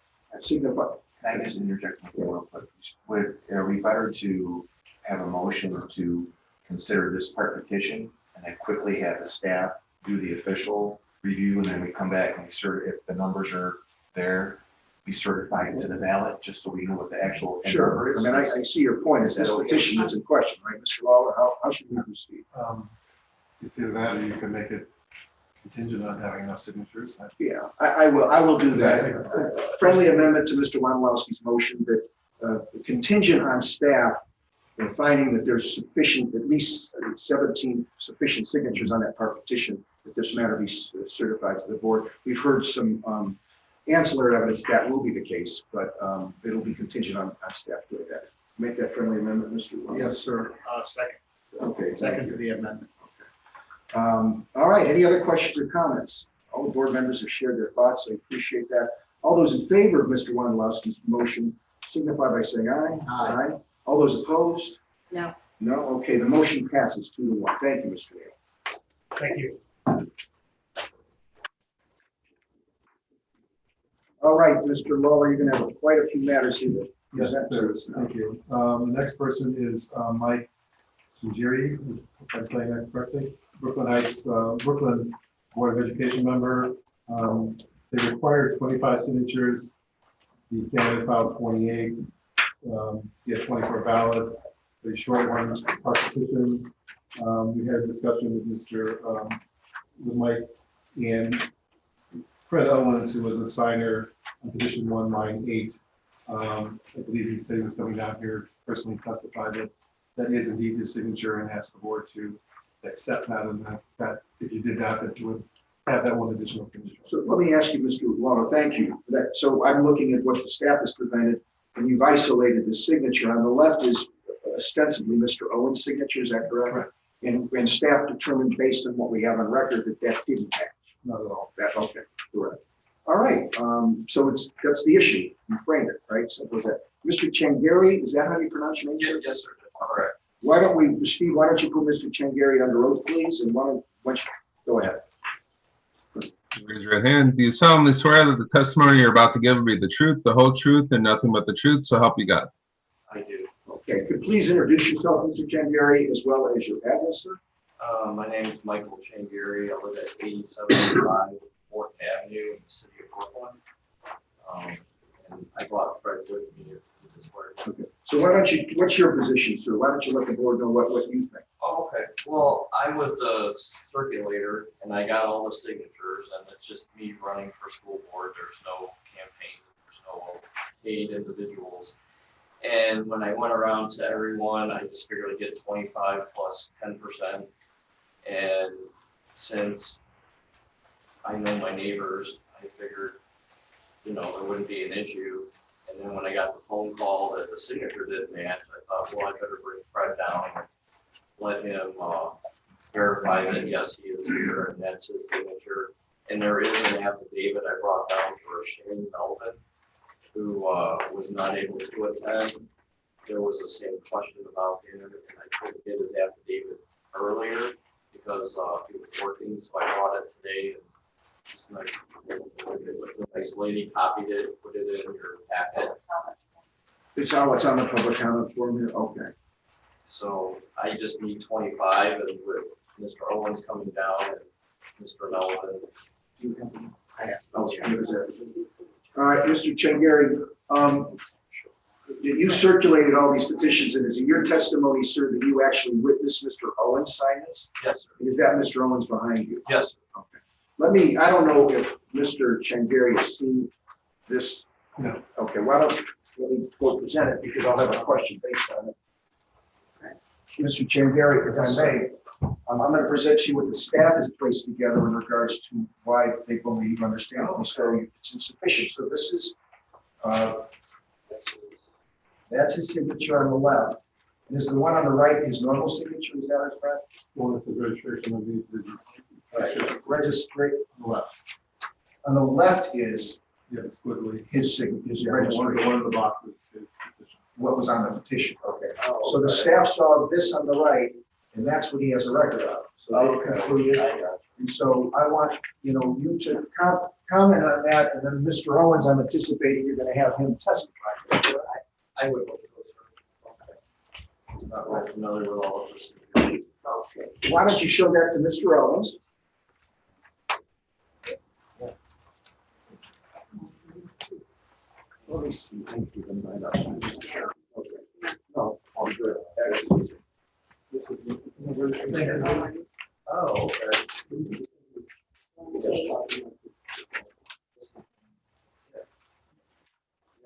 signify. Can I just interject? Are we better to have a motion to consider this part petition and then quickly have the staff do the official review, and then we come back and we if the numbers are there, we certify it to the ballot, just so we know what the actual Sure. I mean, I see your point. It's this petition that's in question, right, Mr. Lawler? How should we proceed? It's either that or you can make it contingent on having enough signatures. Yeah, I will do that. Friendly amendment to Mr. Wondolowski's motion that contingent on staff finding that there's sufficient, at least 17 sufficient signatures on that part petition, that this matter be certified to the board. We've heard some ancillary evidence that will be the case, but it'll be contingent on staff doing that. Make that friendly amendment, Mr. Wondolowski. Yes, sir. Second. Okay. Second for the amendment. All right, any other questions or comments? All the board members have shared their thoughts. I appreciate that. All those in favor of Mr. Wondolowski's motion signify by saying aye. Aye. All those opposed? No. No? Okay, the motion passes 2-1. Thank you, Mr. Neal. Thank you. All right, Mr. Lawler, you're going to have quite a few matters here to Yes, present to us now. thank you. The next person is Mike Sugiri, if I'm saying that correctly. Brooklyn Board of Education member. They required 25 signatures. The candidate filed 28. He had 24 valid. The short one, our petition. We had a discussion with Mike and Fred Owens, who was a signer on petition 1, line 8. I believe he said he was coming down here to personally testify that that is indeed his signature, and asked the board to accept that, and that if you did that you would have that one additional signature. So let me ask you, Mr. Lawler, thank you for that. So I'm looking at what the staff has presented, and you've isolated the signature. On the left is ostensibly Mr. Owens' signature, is that correct? Correct. And staff determined based on what we have on record that didn't match. Not at all. Okay, correct. All right, so that's the issue. You framed it, right? Simple as that. Mr. Changari, is that how you pronounce your name? Sir? Yes, sir. Correct. Why don't we, Steve, why don't you put Mr. Changari under oath, please, and why don't you, go ahead. Raise your right hand. Do you solemnly swear that the testimony you're about to give will be the truth, the whole truth, and nothing but the truth, so help you God? I do. Okay, could please introduce yourself, Mr. Changari, as well as your address, sir? My name is Michael Changari. I live at 8705 Fourth Avenue in the city of Brooklyn. And I brought Fred with me to this work. Okay. So why don't you, what's your position, sir? Why don't you let the board know what you think? Oh, okay. Well, I was the circulator and I got all the signatures and it's just me running for school board. There's no campaign, there's no paid individuals. And when I went around to everyone, I just figured I'd get 25 plus 10%. And since I know my neighbors, I figured, you know, there wouldn't be an issue. And then when I got the phone call that the signature didn't match, I thought, well, I better bring Fred down and let him verify that, yes, he is here and that's his signature. And there is an affidavit I brought down for Shane Melvin, who was not able to attend. There was the same question about him, and I couldn't get his affidavit earlier because he was working, so I brought it today. And it's nice. The nice lady copied it, put it in your packet. It's on the public comment form here, okay. So I just need 25, and with Mr. Owens coming down and Mr. Melvin. Do you have them? I have. All right, Mr. Changari, you circulated all these petitions, and is it your testimony, sir, that you actually witnessed Mr. Owens sign this? Yes, sir. Is that Mr. Owens behind you? Yes, sir. Okay. I don't know if Mr. Changari has seen this. No. Okay, let me go present it because I'll have a question based on it. Okay. Mr. Changari, if I may, I'm going to present to you what the staff has placed together in regards to why they believe, understandably so, it's insufficient. So this is, that's his signature on the left. And is the one on the right his normal signature? Is that correct? Well, it's the registration of the individual. Registrate On the left. on the left is Yes, literally. his signature, his Yeah, one registration, of the boxes is petition. what was on the petition. Okay. So the staff saw this on the right, and that's what he has a record of. So they concluded. And so I want, you to comment on that, and then Mr. Owens, I'm anticipating you're going to have him testify. I would hope so, sir. Okay. I'm not real familiar with all of this. Okay. Why don't you show that to Mr. Owens? Let me see. I can give him right up. Sure. Okay. No, I'm good. Actually, this is Oh, okay.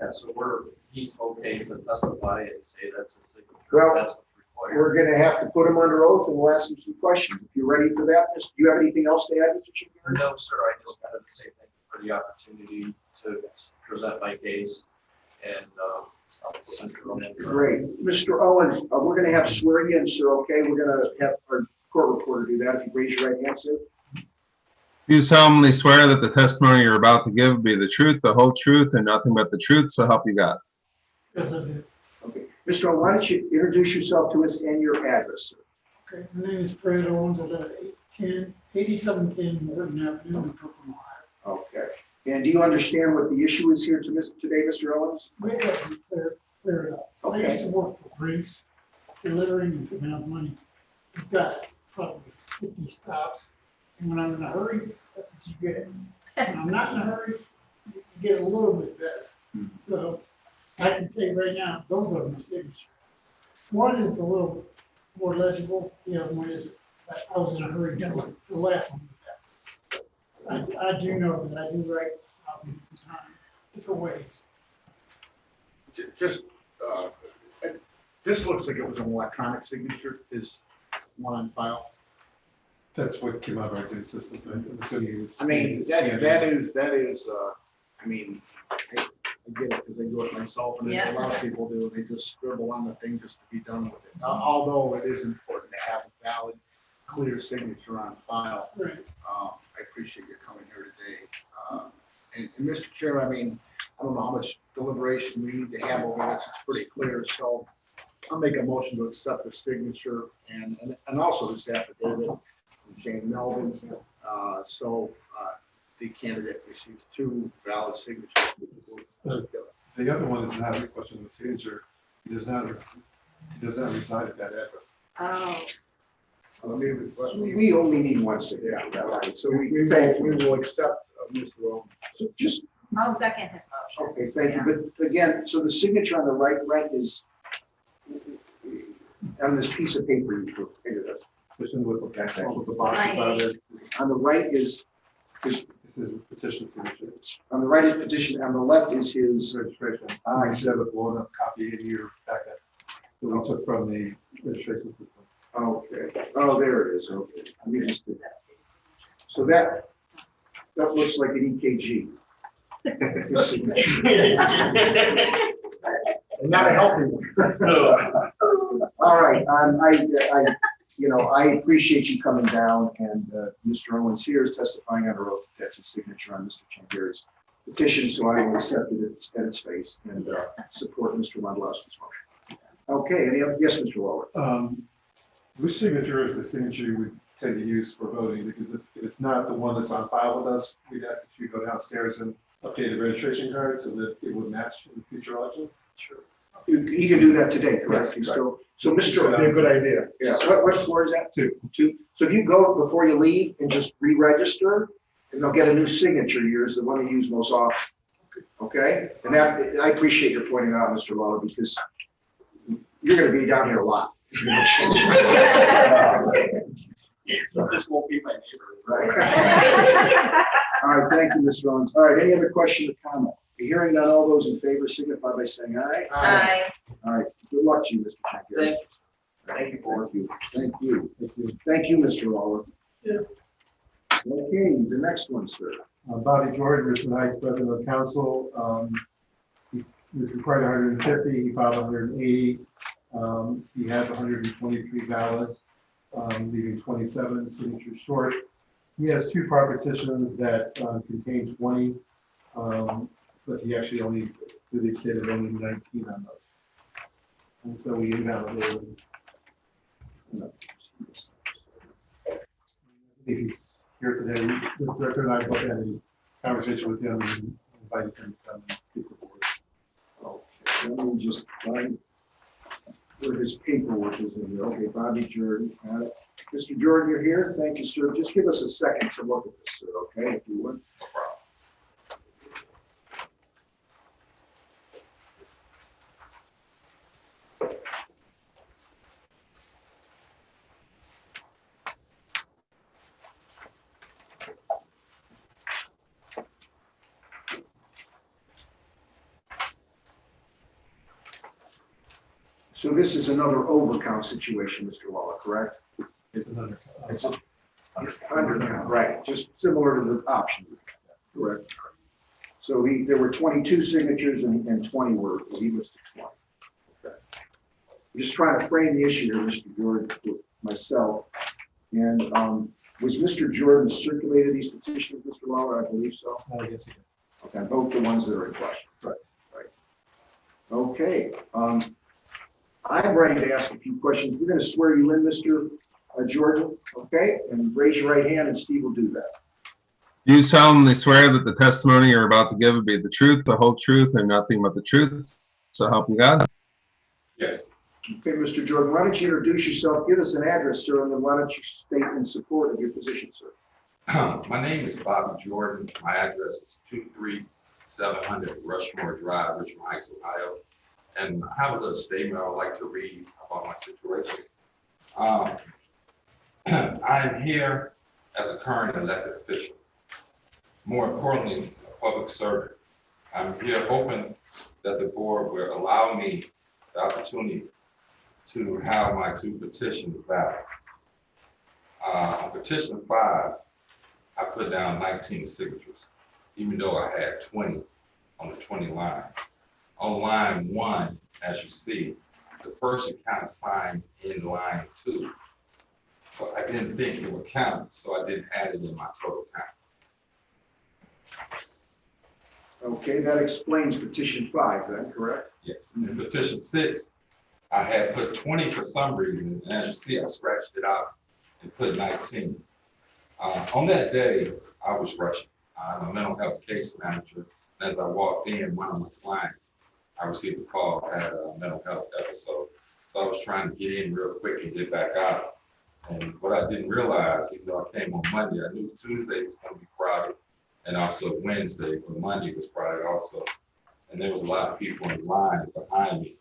Yeah, so he's okay to testify and say that's his signature. Well, That's what's required. We're going to have to put him under oath, and we'll ask him some questions. If you're ready for that, do you have anything else to add, Mr. Changari? No, sir, I just wanted to say thank you for the opportunity to present my case and I'll present it on that. Great. Mr. Owens, we're going to have swear you in, sir, okay? We're going to have our court reporter do that. If you raise your right hand, sir. Do you solemnly swear that the testimony you're about to give will be the truth, the whole truth, and nothing but the truth, so help you God? Yes, I do. Okay. Mr. Owens, why don't you introduce yourself to us and your address, sir? Okay, my name is Fred Owens. I live at 8710 Morton Avenue in Brooklyn, Ohio. Okay. And do you understand what the issue is here today, Mr. Owens? We got to clear it up. I used to work for Brinks, littering and picking up money. We've got probably 50 stops. And when I'm in a hurry, that's what you get. When I'm not in a hurry, you get a little bit better. So I can tell you right now, those are my signatures. One is a little more legible. The other one is, I was in a hurry, the last one was that. I do know that I do write different ways. Just, this looks like it was an electronic signature, is one on file. That's what came out of our data system. So I mean, that is, I mean, I get it because I do it myself and a lot of people do. They just scribble on the thing just to be done with it. Although it is important to have a valid, clear signature on file. Right. I appreciate you coming here today. And Mr. Chairman, I mean, I don't know how much deliberation we need to have over this. It's pretty clear, so I'll make a motion to accept the signature and also this affidavit from Jane Melvin. The candidate receives 2 valid signatures. The other one is not requesting the signature. He does not reside at that address. Oh, We only need one signature. Yeah, right? So we we will accept Mr. Rowan. so just, I'll second his motion. okay, thank you. But again, so the signature on the right is on this piece of paper you prepared us. Petition with the boxes on it. On the right is This is petition signature. on the right is petition, on the left is his Registration. I I should have a blown up copy in your packet that we took from the registration system. Okay, oh, there it is, okay. Let me just do that. So that looks like an EKG. Not a healthy one. All right, I appreciate you coming down, and Mr. Owens here is testifying under oath. That's his signature on Mr. Changari's petition, so I will accept it at its face and support Mr. Wondolowski's motion. Okay, any other, yes, Mr. Waller? Which signature is the signature you would tend to use for voting? Because if it's not the one that's on file with us, we'd ask that you go downstairs and update the registration card so that it would match in future elections. Sure. He can do that today, correct? Yes, He's right. still, so Mr. That'd be a good idea. Yeah, what floor is that? 2. So if you go before you leave and just re-register, and they'll get a new signature, yours, the one you use most often. Okay? And that, I appreciate your pointing out, Mr. Waller, because you're gonna be down here a lot. So this won't be my neighbor. Right. All right, thank you, Mr. Owens. All right, any other question or comment? Hearing none, all those in favor signify by saying aye. Aye. All right, good luck to you, Mr. Changari. Thank you. Thank you. Thank you. Thank you. Thank you, Mr. Waller. Yeah. Okay, the next one, sir. Bobby Jordan, Richmond Heights President of Council. He was required 150, he filed 180. He has 123 valid, leaving 27 signatures short. He has 2 part petitions that contain 20, but he actually only really stated only 19 on those. And so we invalidated. If he's here today, the director and I both had a conversation with him and invited him to come and speak to the board. Okay, let me just find where his paperwork is in here. Okay, Bobby Jordan, got it. Mr. Jordan, you're here. Thank you, sir. Just give us a second to look at this, sir, okay, if you would. So this is another overcount situation, Mr. Waller, correct? It's another. It's a undercount, right, just similar to the option, correct? So there were 22 signatures and 20 were, he was to 20. Okay. I'm just trying to frame the issue here, Mr. Jordan, with myself. And was Mr. Jordan circulated these petitions, Mr. Waller? I believe so. I guess he did. Okay, both the ones that are in question. Right. Right. Okay. I'm ready to ask a few questions. We're going to swear you in, Mr. Jordan, okay? And raise your right hand and Steve will do that. Do you solemnly swear that the testimony you're about to give will be the truth, the whole truth, and nothing but the truth? So help you God. Yes. Okay, Mr. Jordan, why don't you introduce yourself, give us an address, sir, and then why don't you state in support of your position, sir? My name is Bobby Jordan. My address is 23700 Rushmore Drive, Richmond Heights, Ohio. And I have a little statement I would like to read about my situation. I'm here as a current elected official. More importantly, a public servant. I'm here hoping that the board will allow me the opportunity to have my 2 petitions valid. On petition 5, I put down 19 signatures, even though I had 20 on the 20 line. On line 1, as you see, the person kind of signed in line 2. So I didn't think it would count, so I didn't add it in my total count. Okay, that explains petition 5 then, correct? Yes. In petition 6, I had put 20 for some reason, and as you see, I scratched it out and put 19. On that day, I was rushing. I'm a mental health case manager. And as I walked in, one of my clients, I received a call, had a mental health episode. So I was trying to get in real quick and get back out. And what I didn't realize, even though I came on Monday, I knew Tuesday was going to be crowded, and also Wednesday, but Monday was crowded also. And there was a lot of people in line behind me.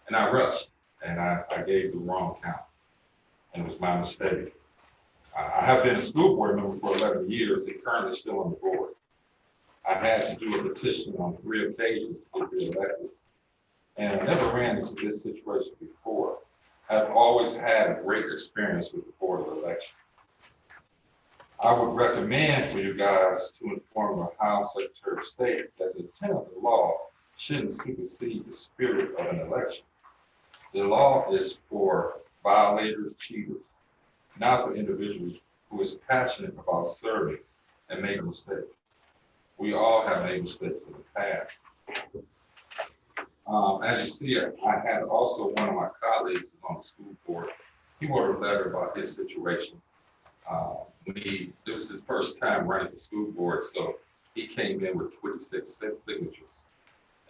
And I rushed, and I gave the wrong count. And it was my mistake. I have been a school board member for 11 years and currently still on the board. I had to do a petition on 3 occasions to get reelected. And I never ran into this situation before. I've always had a great experience with the Board of Elections. I would recommend for you guys to inform the Ohio Secretary of State that the intent of the law shouldn't supersede the spirit of an election. The law is for violators, cheaters, not for individuals who is passionate about serving and make a mistake. We all have made mistakes in the past. As you see, I had also one of my colleagues on the school board. He wrote a letter about his situation. It was his first time running the school board, so he came in with 26 signatures.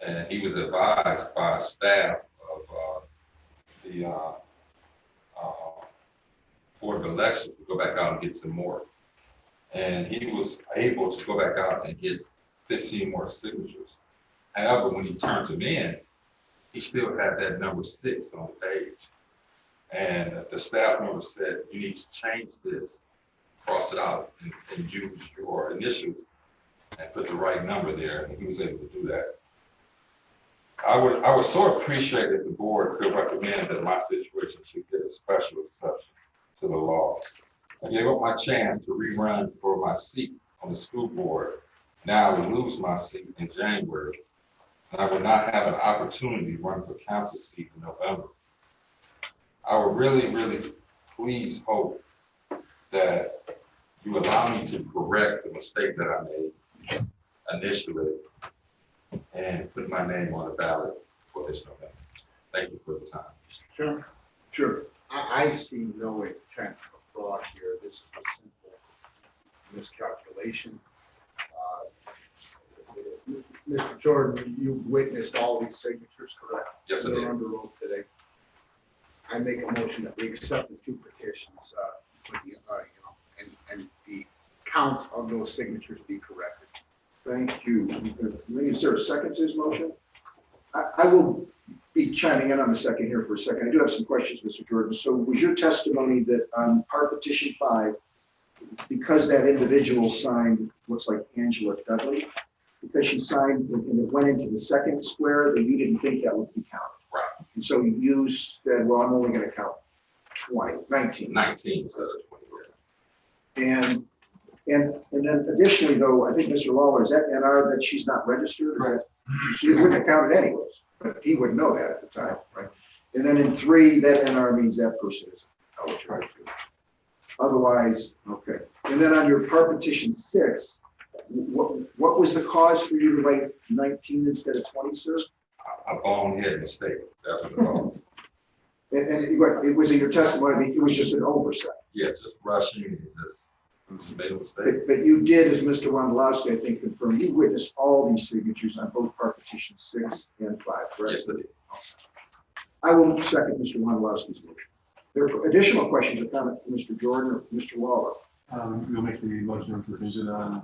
And he was advised by staff of the Board of Elections to go back out and get some more. And he was able to go back out and get 15 more signatures. However, when he turned them in, he still had that number 6 on the page. And the staff member said, you need to change this, cross it out, and use your initials and put the right number there. And he was able to do that. I would so appreciate if the board could recommend that my situation should get a special exception to the law. I gave up my chance to rerun for my seat on the school board. Now I would lose my seat in January, and I would not have an opportunity to run for council seat in November. I would really please hope that you allow me to correct the mistake that I made initially and put my name on the ballot for this November. Thank you for the time. Mr. Chairman, Sure. I see no intent of fraud here. This is a simple miscalculation. Mr. Jordan, you witnessed all these signatures, correct? Yes, I did. They're under oath today. I make a motion that we accept the 2 petitions, with the, and the count of those signatures be corrected. Thank you. Is there a second to his motion? I will be chiming in on the second here for a second. I do have some questions, Mr. Jordan. So was your testimony that on part petition 5, because that individual signed, looks like Angela Dudley, because she signed and it went into the second square, that you didn't think that would be counted? Right. And so you said, well, I'm only going to count 19. 19 instead of 20. And then additionally, though, I think Mr. Lawler, is that NR that she's not registered? Right. So you wouldn't have counted anyways, but he wouldn't know that at the time, right? And then in 3, that NR means that person is eligible. Otherwise, okay. And then on your part petition 6, what was the cause for you to write 19 instead of 20, sir? A bonehead mistake. That's what it was. And it was in your testimony, it was just an oversight. Yeah, just rushing and just made a mistake. But you did, as Mr. Wondolowski, I think, confirmed, you witnessed all these signatures on both part petitions 6 and 5, correct? Yes, I did. I will second Mr. Wondolowski's motion. There are additional questions or comments from Mr. Jordan or Mr. Lawler? We'll make the motion contingent on.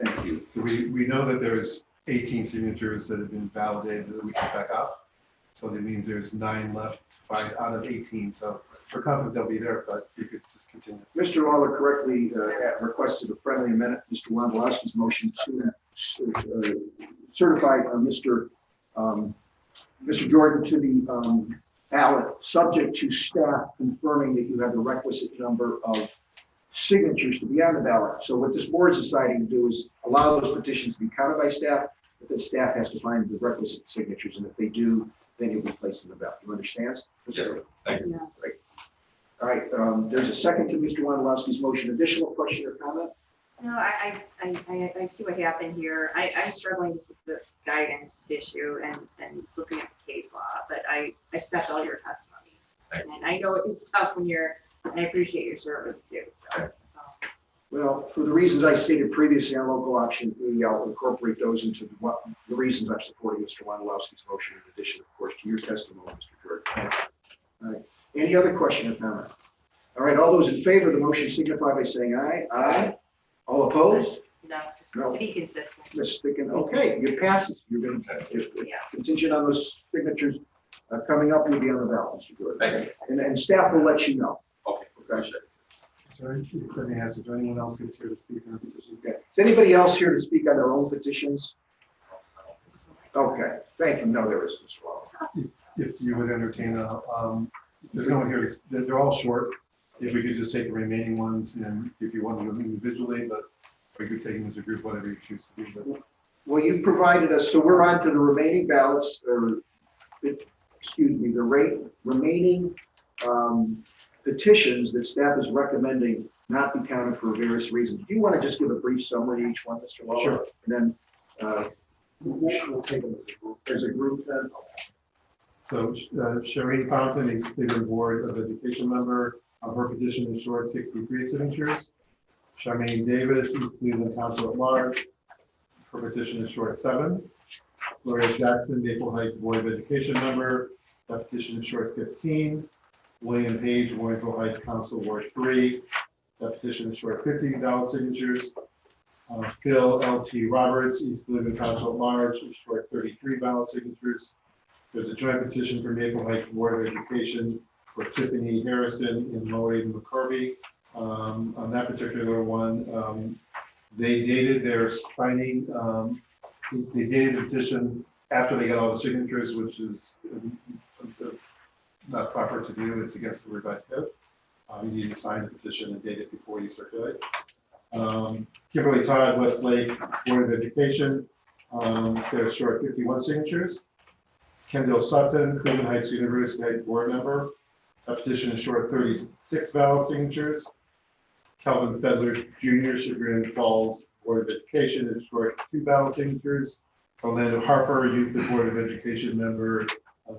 Thank you. So we know that there's 18 signatures that have been validated that we can back off. So that means there's 9 left, 5 out of 18. So we're confident they'll be there, but you could just continue. Mr. Lawler correctly requested a friendly amendment, Mr. Wondolowski's motion to certify Mr. Jordan to the ballot, subject to staff confirming that you have the requisite number of signatures to be on the ballot. So what this board is deciding to do is allow those petitions to be counted by staff, but then staff has to find the requisite signatures, and if they do, then you'll be placed in the ballot. You understand? Yes, thank you. Great. All right, there's a second to Mr. Wondolowski's motion. Additional question or comment? No, I see what happened here. I'm struggling just with the guidance issue and looking at the case law, but I accept all your testimony. And I know it's tough when and I appreciate your service too, so that's all. Well, for the reasons I stated previously on local option E, I'll incorporate those into the reasons I'm supporting Mr. Wondolowski's motion, in addition, of course, to your testimony, Mr. Jordan. All right. Any other question or comment? All right, all those in favor of the motion signify by saying aye. Aye. All opposed? No, just No. to be consistent. Just sticking, okay, it passes. You're going to, contingent on those signatures coming up, you'll be on the ballot, Mr. Jordan. Thank you. And staff will let you know. Okay, appreciate it. Sorry, let me ask, is there anyone else that's here to speak on the petition? Okay. Is anybody else here to speak on their own petitions? Okay, thank you. No, there is, Mr. Waller. If you would entertain there's no one here, they're all short. If we could just take the remaining ones and if you want them individually, but we could take them as a group, whatever you choose to do. But Well, you provided us, so we're on to the remaining ballots, or, excuse me, the remaining petitions that staff is recommending not be counted for various reasons. Do you want to just give a brief summary of each one, Mr. Waller? Sure. And then we'll take them as a group then. So Shereen Fountain, a Cleveland Board of Education member, her petition is short, 63 signatures. Charmaine Davis, East Cleveland Council at Large, her petition is short, 7. Gloria Jackson, Maple Heights Board of Education member, that petition is short, 15. William Page, Warrensville Heights Council, Ward 3, that petition is short, 50 valid signatures. Phil L.T. Roberts, East Cleveland Council at Large, is short, 33 valid signatures. There's a joint petition for Maple Heights Board of Education for Tiffany Harrison and Lloyd McCarvey. On that particular one, they dated their signing, they dated the petition after they got all the signatures, which is not proper to do. It's against the revised code. You need to sign the petition and date it before you circulate. Kimberly Todd, Westlake Board of Education, they're short 51 signatures. Kendall Sutton, Cleveland Heights University Heights Board member, that petition is short 36 valid signatures. Calvin Fedler Jr., Chagrin Falls Board of Education is short 2 valid signatures. Orlando Harper, Youth Board of Education member,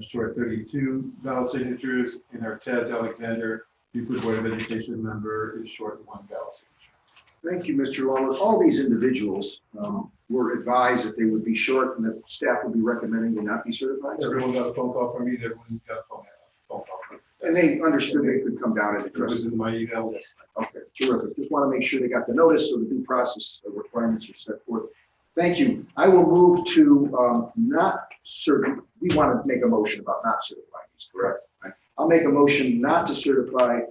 short 32 valid signatures. And Artez Alexander, Youth Board of Education member, is short 1 valid signature. Thank you, Mr. Waller. All these individuals were advised that they would be short and that staff would be recommending they not be certified. Everyone got a phone call from me. Everyone got a phone call from me. And they understood they could come down and It address was it. in my email list. Okay, terrific. Just want to make sure they got the notice so the due process requirements are set forth. Thank you. I will move to not certify. We want to make a motion about not certifying these, correct? Right. I'll make a motion not to certify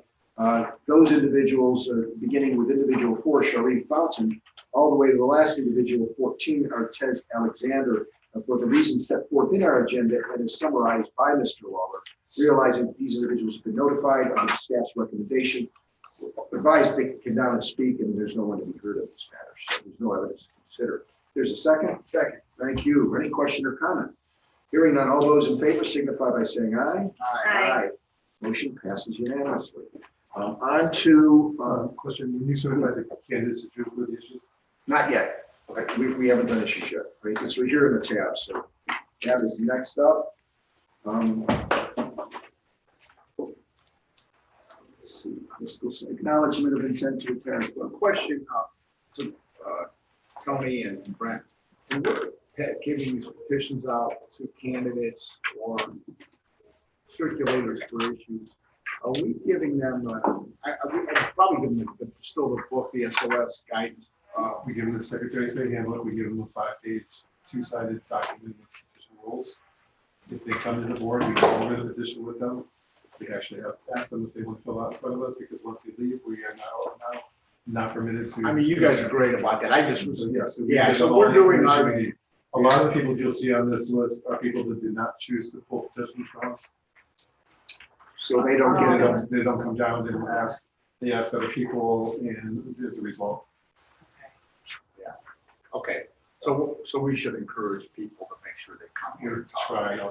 those individuals, beginning with individual 4, Sharif Fountain, all the way to the last individual, 14, Artez Alexander, for the reasons set forth in our agenda and is summarized by Mr. Waller, realizing that these individuals have been notified under the staff's recommendation, advised they can come down and speak, and there's no one to be heard of this matter, so there's no evidence to consider. There's a second? Second. Thank you. Any question or comment? Hearing none, all those in favor signify by saying aye. Aye. Motion passes unanimously. On to, Question, when you certify the candidates that you include the issues? not yet. Okay, we haven't done issues yet. Right? So we're here in the tab. So tab is next up. Let's see. Let's go. So acknowledgement of intent to attend. A question to Tony and Brent. When we're giving these petitions out to candidates or circulators for issues, are we giving them, I'd probably give them still the book, the SOS guidance? We give them the Secretary of State handbook, we give them a 5-page, 2-sided document with petition rules. If they come to the board, we go over the petition with them. We actually have asked them if they want to fill out in front of us, because once they leave, we are now not permitted to. I mean, you guys are great about that. I just was, Yeah, so we're doing our. A lot of the people you'll see on this list are people that did not choose to pull petitions from us. So they don't get it. They don't come down, they don't ask, they ask other people, and as a result. Okay, so we should encourage people to make sure they come here and talk. Try.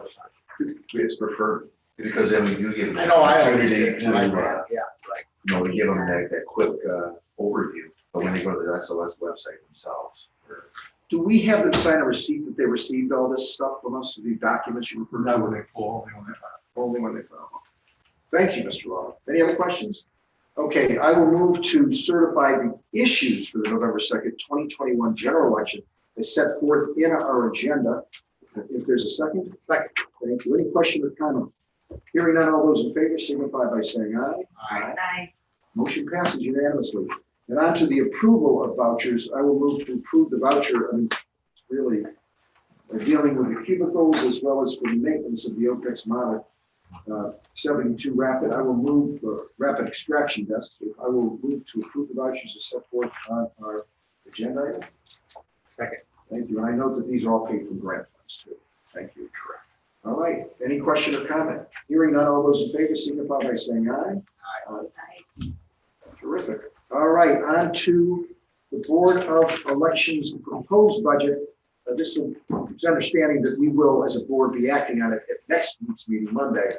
It's preferred. Because then we do give them. I know, I opportunity understand. to, Yeah, right. we give them that quick overview. But when they go to the SOS website themselves, Do we have them sign a receipt that they received all this stuff from us, the documents you referred Not to? when they pull, only when they file. Only when they file. Thank you, Mr. Law. Any other questions? Okay, I will move to certify the issues for the November 2nd, 2021 general election as set forth in our agenda. If there's a second. Second. Thank you. Any question or comment? Hearing none, all those in favor signify by saying aye. Aye. Motion passes unanimously. And on to the approval of vouchers. I will move to approve the voucher. I mean, it's really dealing with the cubicles as well as for the maintenance of the OPEX model. 72 rapid. I will move rapid extraction desks. I will move to approve the vouchers as set forth on our agenda item. Second. Thank you. And I note that these are all paid from grant funds too. Thank you. Correct. All right. Any question or comment? Hearing none, all those in favor signify by saying aye. Aye. Terrific. All right, on to the Board of Elections proposed budget. This is understanding that we will, as a board, be acting on it at next week's meeting, Monday.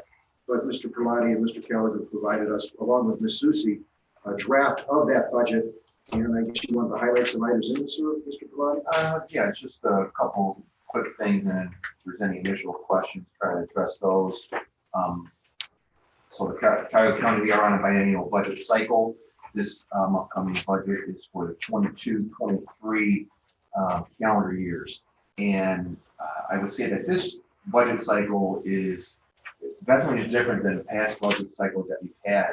But Mr. Pilati and Mr. Gallagher provided us, along with Ms. Susi, a draft of that budget. And I guess you want to highlight some items in it, sir, Mr. Pilati? Yeah, just a couple quick things, and if there's any initial questions, try to address those. So the Cuyahoga County, we are on a biennial budget cycle. This upcoming budget is for the 22-23 calendar years. And I would say that this budget cycle is definitely different than the past budget cycles that we've had.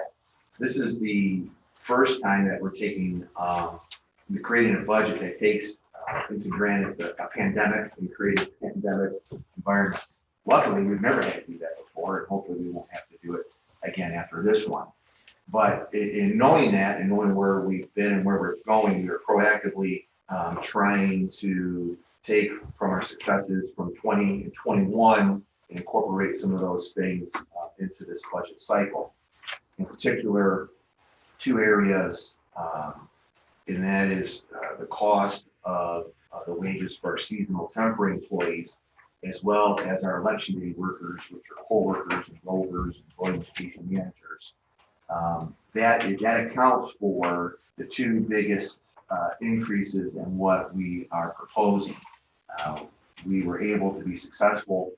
This is the first time that we're taking, creating a budget that takes into granted a pandemic and creating a pandemic environment. Luckily, we've never had to do that before, and hopefully we won't have to do it again after this one. But in knowing that and knowing where we've been and where we're going, we're proactively trying to take from our successes from 20 and 21 and incorporate some of those things into this budget cycle. In particular, two areas, and that is the cost of the wages for our seasonal temporary employees, as well as our election day workers, which are poll workers and rovers and voting station managers. That accounts for the two biggest increases in what we are proposing. We were able to be successful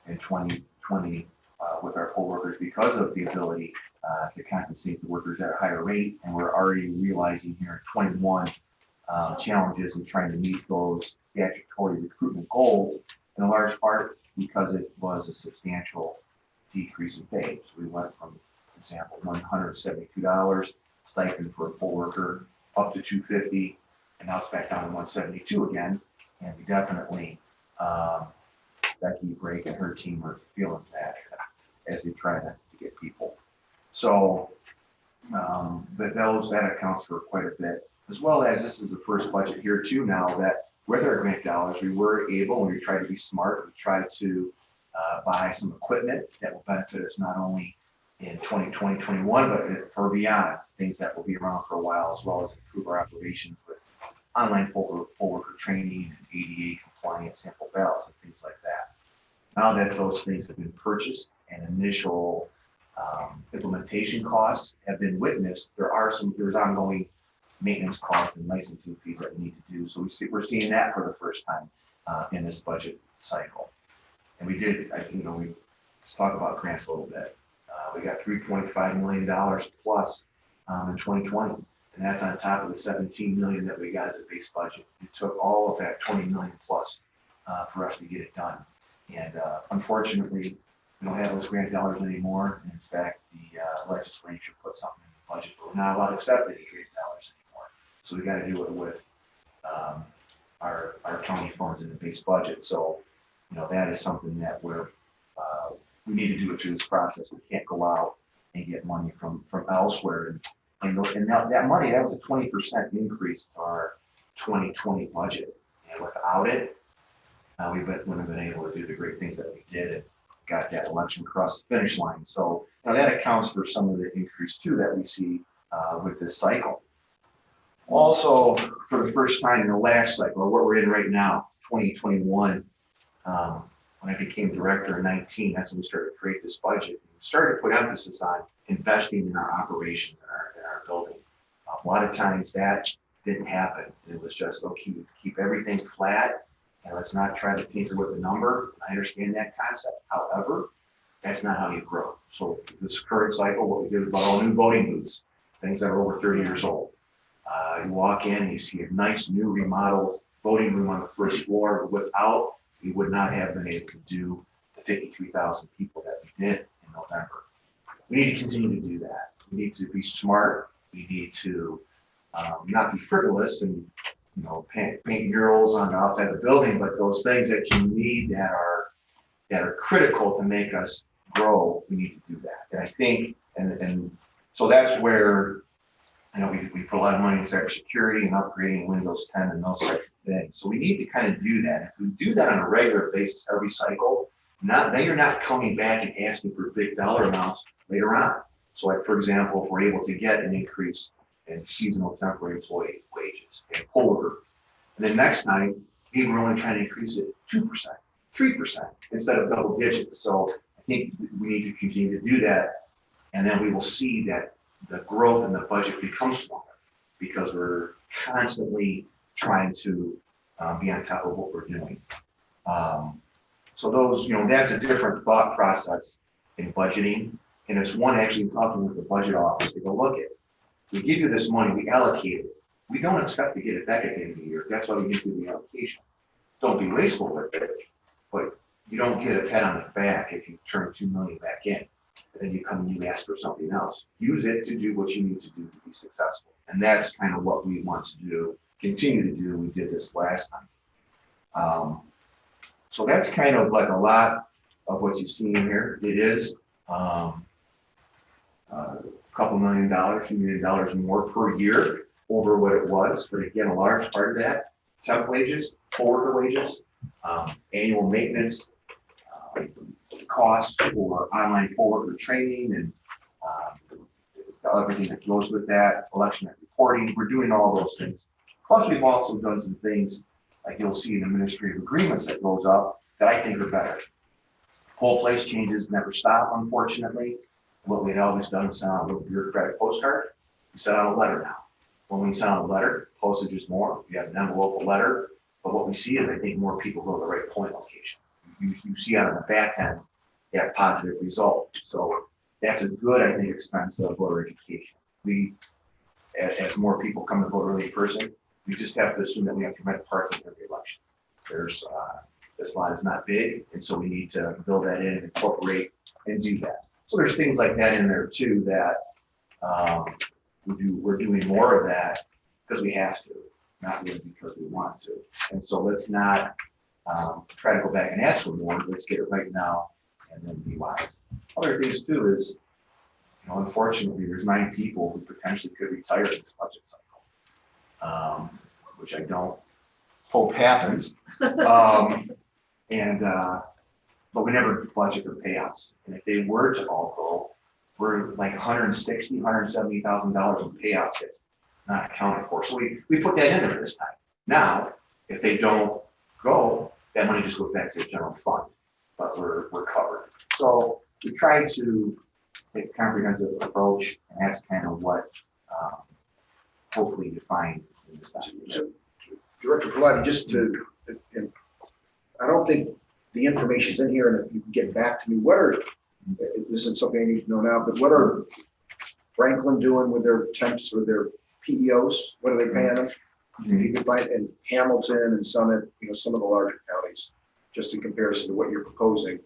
in 2020 with our poll workers because of the ability to compensate the workers at a higher rate, and we're already realizing here in 21 challenges in trying to meet those statutory recruitment goals, in a large part because it was a substantial decrease in pay. So we went from, for example, $172 stipend for a poll worker up to $250, and now it's back down to $172 again. And we definitely, Becky Brake and her team are feeling that as they try to get people. So, but that accounts for quite a bit, as well as this is the first budget here too now that with our grant dollars, we were able, and we tried to be smart, we tried to buy some equipment that will benefit us not only in 2020, 21, but for beyond, things that will be around for a while, as well as improve our operations with online poll worker training and ADA compliance, sample ballots and things like that. Now that those things have been purchased and initial implementation costs have been witnessed, there's ongoing maintenance costs and licensing fees that we need to do. So we're seeing that for the first time in this budget cycle. And we did, let's talk about grants a little bit. We got $3.5 million plus in 2020, and that's on top of the $17 million that we got as a base budget. It took all of that $20 million plus for us to get it done. And unfortunately, we don't have those grant dollars anymore. In fact, the legislature put something in the budget, but we're not allowed to accept any grant dollars anymore. So we got to do it with our county funds in the base budget. So, that is something that we need to do it through this process. We can't go out and get money from elsewhere. And that money, that was a 20% increase to our 2020 budget. And without it, we wouldn't have been able to do the great things that we did and got that election across the finish line. So that accounts for some of the increase too that we see with this cycle. Also, for the first time in the last cycle, or what we're in right now, 2021, when I became director in 19, that's when we started to create this budget. We started to put emphasis on investing in our operations and our building. A lot of times that didn't happen. It was just, okay, keep everything flat and let's not try to tinker with the number. I understand that concept. However, that's not how you grow. So this current cycle, what we did about all new voting booths, things that are over 30 years old. You walk in and you see a nice new remodeled voting room on the first floor. Without, we would not have been able to do the 53,000 people that we did in November. We need to continue to do that. We need to be smart. We need to not be frivolous and paint murals on the outside of the building, but those things that you need that are critical to make us grow, we need to do that. And I think, and so that's where we put a lot of money in cybersecurity and upgrading Windows 10 and those types of things. So we need to kind of do that. If we do that on a regular basis every cycle, then you're not coming back and asking for big dollar amounts later on. So like, for example, if we're able to get an increase in seasonal temporary employee wages and poll worker, and then next time, maybe we're only trying to increase it 2%, 3% instead of double digits. So I think we need to continue to do that. And then we will see that the growth in the budget becomes smaller because we're constantly trying to be on top of what we're doing. So those, that's a different thought process in budgeting. And it's one actually talking with the budget office to go, look at, we give you this money, we allocate it. We don't expect to get it back at the end of the year. That's why we need to do the allocation. Don't be wasteful with it, but you don't get a pat on the back if you turn $2 million back in. And then you come and you ask for something else. Use it to do what you need to do to be successful. And that's kind of what we want to do, continue to do. We did this last time. So that's kind of like a lot of what you see in here. It is a couple $1 million, $2 million more per year over what it was. But again, a large part of that, temp wages, poll worker wages, annual maintenance, costs for online poll worker training and everything that goes with that, election reporting. We're doing all those things. Plus, we've also done some things like you'll see in administrative agreements that goes up that I think are better. Poll place changes never stop, unfortunately. What we had always done is send out a little bureaucratic postcard. We send out a letter now. When we send out a letter, postage is more. We have an envelope, a letter. But what we see is I think more people go to the right point location. You see out on the back end that positive result. So that's a good, I think, expense of voter education. We, as more people come to vote early in person, we just have to assume that we have to rent parking every election. This lot is not big, and so we need to build that in and incorporate and do that. So there's things like that in there too that we're doing more of that because we have to, not really because we want to. And so let's not try to go back and ask for more. Let's get it right now and then be wise. Other things too is, unfortunately, there's 9 people who potentially could retire in this budget cycle, which I don't hope happens. But we never budget for payouts. And if they were to all go, we're like $160,000, $170,000 in payouts that's not accounted for. So we put that in there this time. Now, if they don't go, that money just goes back to the general fund, but we're covered. So we try to take a comprehensive approach, and that's kind of what hopefully you find in this document. So, Director Pilati, just to, I don't think the information's in here, and if you can get back to me, this isn't something I need to know now, but what are Franklin doing with their temps or their PEOs? What are they paying them? You can find in Hamilton and Summit, some of the larger counties, just in comparison to what you're proposing.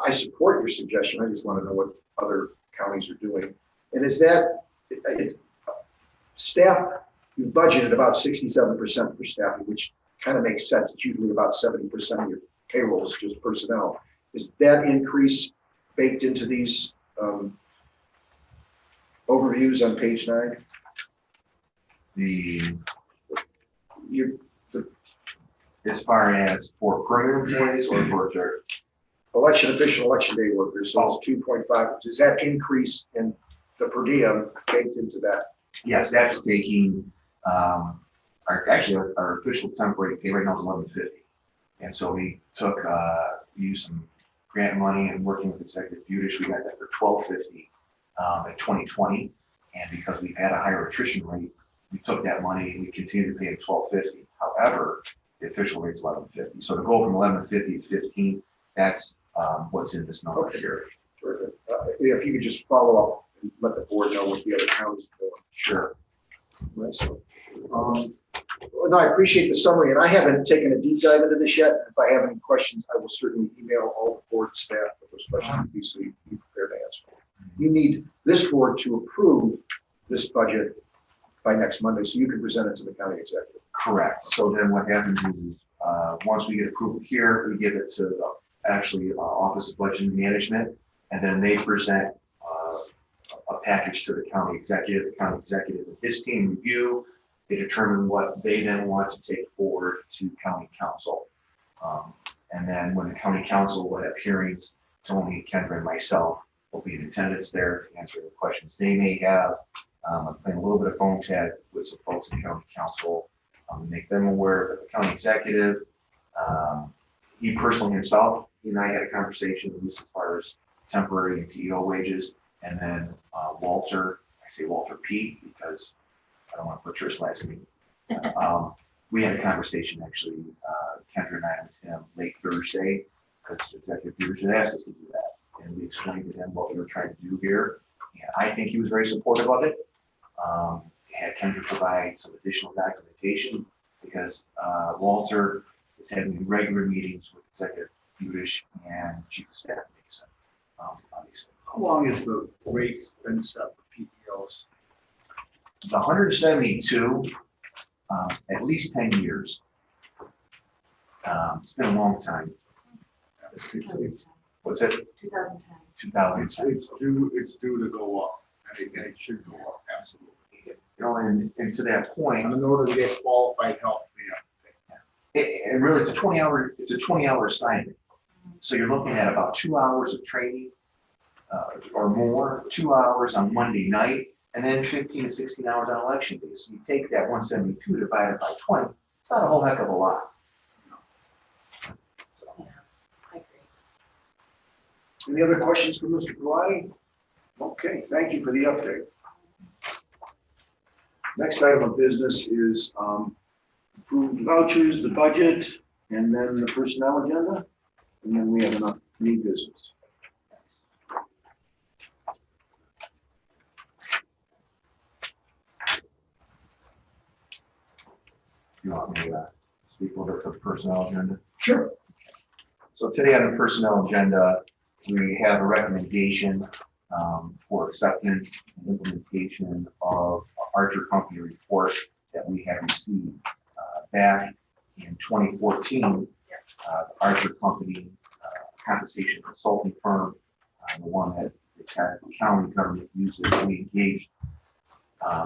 I support your suggestion. I just want to know what other counties are doing. And is that staff? You budgeted about 67% for staffing, which kind of makes sense. It's usually about 70% of your payroll is just personnel. Is that increase baked into these overviews on page 9? As far as for permanent employees or for Election official, election day workers, so it's 2.5. Does that increase in the per diem baked into that? Yes, that's taking our official temporary pay right now is $11.50, and so we took used some grant money and working with Executive Budish, we got that for $12.50 in 2020, and because we've had a higher attrition rate we took that money and we continue to pay him $12.50. However, the official rate's $11.50. So to go from $11.50 to $15, that's what's in this number here. Terrific. If you could just follow up and let the board know what the other counties are doing. Sure. Right, so, no, I appreciate the summary, and I haven't taken a deep dive into this yet. If I have any questions, I will certainly email all the board staff with those questions, be so you be prepared to answer. You need this board to approve this budget by next Monday, so you can present it to the county executive. Correct. So then what happens is, once we get approval here, we give it to Office of Budget Management, and then they present a package to the county executive. The county executive and his team review. They determine what they then want to take forward to county council. And then when the county council will have hearings, Tony, Kenneth, and myself will be in attendance there to answer the questions they may have. I'm playing a little bit of phone tag with some folks in county council, make them aware of the county executive. He personally himself, he and I had a conversation, at least as far as temporary and PEO wages. And then Walter, I say Walter P because I don't want to butcher his last name. We had a conversation actually, Kendra and I with him late Thursday, because executive leadership asked us to do that. And we explained to him what we were trying to do here. And I think he was very supportive of it. Had Kendra provide some additional documentation because Walter is having regular meetings with executive leadership and chief of staff Mason, obviously. How long is the rate been set for PEOs? The 172, at least 10 years. It's been a long time. What's it? 2010. 2010. It's due to go up. I think it should go up, absolutely. You know, and to that point, And in order to get qualified help, and really it's a 20-hour assignment. So you're looking at about 2 hours of training or more, 2 hours on Monday night, and then 15 to 16 hours on election days. So you take that 172 divided by 20, it's not a whole heck of a lot. So, Yeah, I agree. Any other questions for Mr. Pilati? Okay, thank you for the update. Next item of business is approved vouchers, the budget, and then the personnel agenda. And then we have enough new business. you want me to speak a little bit for the personnel agenda? Sure. So today on the personnel agenda, we have a recommendation for acceptance and implementation of Archer Company report that we have received back in 2014. Archer Company compensation consulting firm, the one that the county government uses, we engaged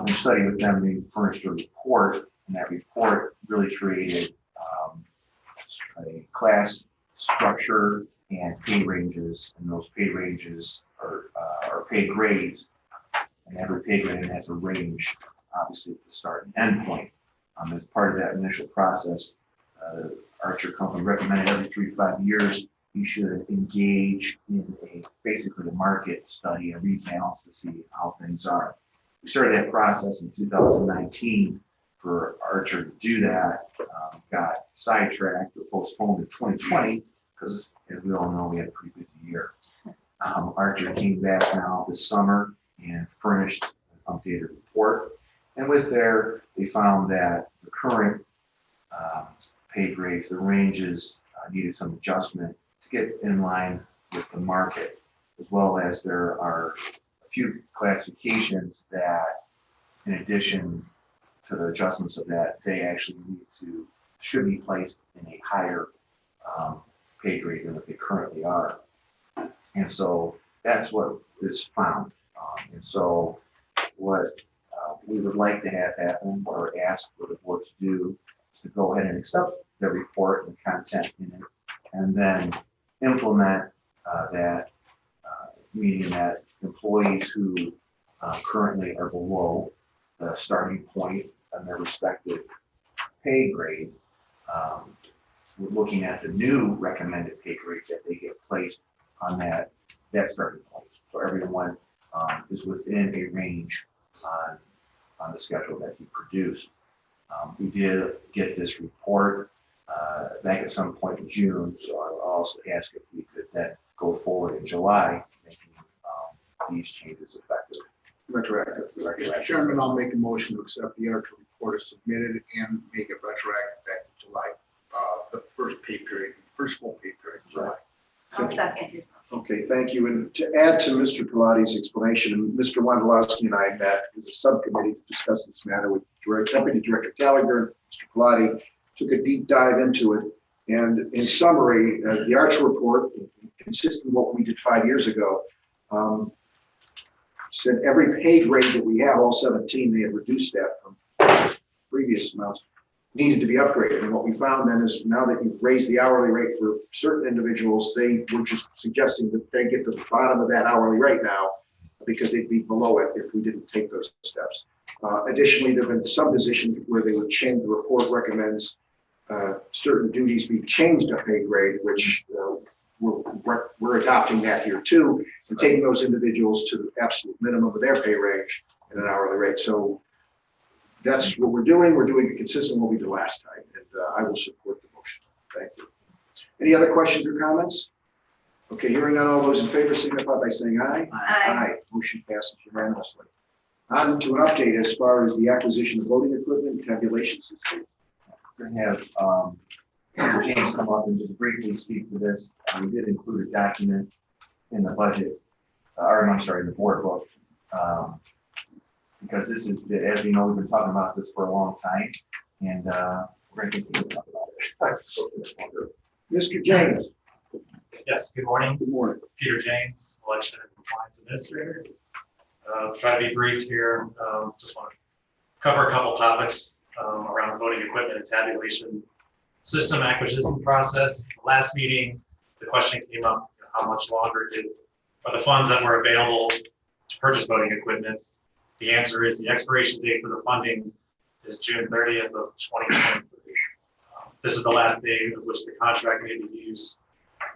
in study with them. We furnished a report, and that report really created a class structure and pay ranges, and those pay ranges are pay grades, and every pay grade has a range, obviously, at the start and end point. As part of that initial process, Archer Company recommended every 3 to 5 years you should engage in basically a market study, a rebalance to see how things are. We started that process in 2019 for Archer to do that, got sidetracked or postponed to 2020 because, as we all know, we had a pretty busy year. Archer came back now this summer and furnished an updated report. And with there, they found that the current pay grades, the ranges needed some adjustment to get in line with the market, as well as there are a few classifications that, in addition to the adjustments of that, they actually should be placed in a higher pay grade than what they currently are. And so that's what is found. And so what we would like to have happen or ask for the board to do is to go ahead and accept the report and content in it, and then implement that, meaning that employees who currently are below the starting point on their respective pay grade, we're looking at the new recommended pay grades that they get placed on that starting point. So everyone is within a range on the schedule that he produced. We did get this report back at some point in June, so I'll also ask if we could then go forward in July, making these changes effective. Retroactive. Mr. Chairman, I'll make a motion to accept the Archer report as submitted and make it retroactive back to July, the first pay period, first full pay period in July. I'll second his motion. Okay, thank you. And to add to Mr. Pilati's explanation, Mr. Wondolowski and I met as a subcommittee to discuss this matter with Deputy Director Gallagher and Mr. Pilati, took a deep dive into it. And in summary, the Archer report, consistent with what we did 5 years ago, said every pay grade that we have, all 17, they had reduced that from previous amounts, needed to be upgraded. And what we found then is now that you've raised the hourly rate for certain individuals, they were just suggesting that they get to the bottom of that hourly rate now because they'd be below it if we didn't take those steps. Additionally, there have been some positions where they would change. The report recommends certain duties be changed to pay grade, which we're adopting that here too, and taking those individuals to the absolute minimum of their pay range at an hourly rate. So that's what we're doing. We're doing it consistent with what we did last time, and I will support the motion. Thank you. Any other questions or comments? Okay, hearing none, all those in favor signify by saying aye. Aye. Motion passes unanimously. On to an update as far as the acquisition of voting equipment and tabulation systems. We're going to have Mr. James come up and just briefly speak to this. We did include a document in the budget, or I'm sorry, the board book, because this is, as we know, we've been talking about this for a long time, and we're going to continue to talk about it. Mr. James. Yes, good morning. Good morning. Peter James, Election and Compliance Administrator. Try to be brief here. Just want to cover a couple topics around voting equipment and tabulation system acquisition process. Last meeting, the question came up, how much longer are the funds that were available to purchase voting equipment? The answer is the expiration date for the funding is June 30th of 2023. This is the last day of which the contract may be used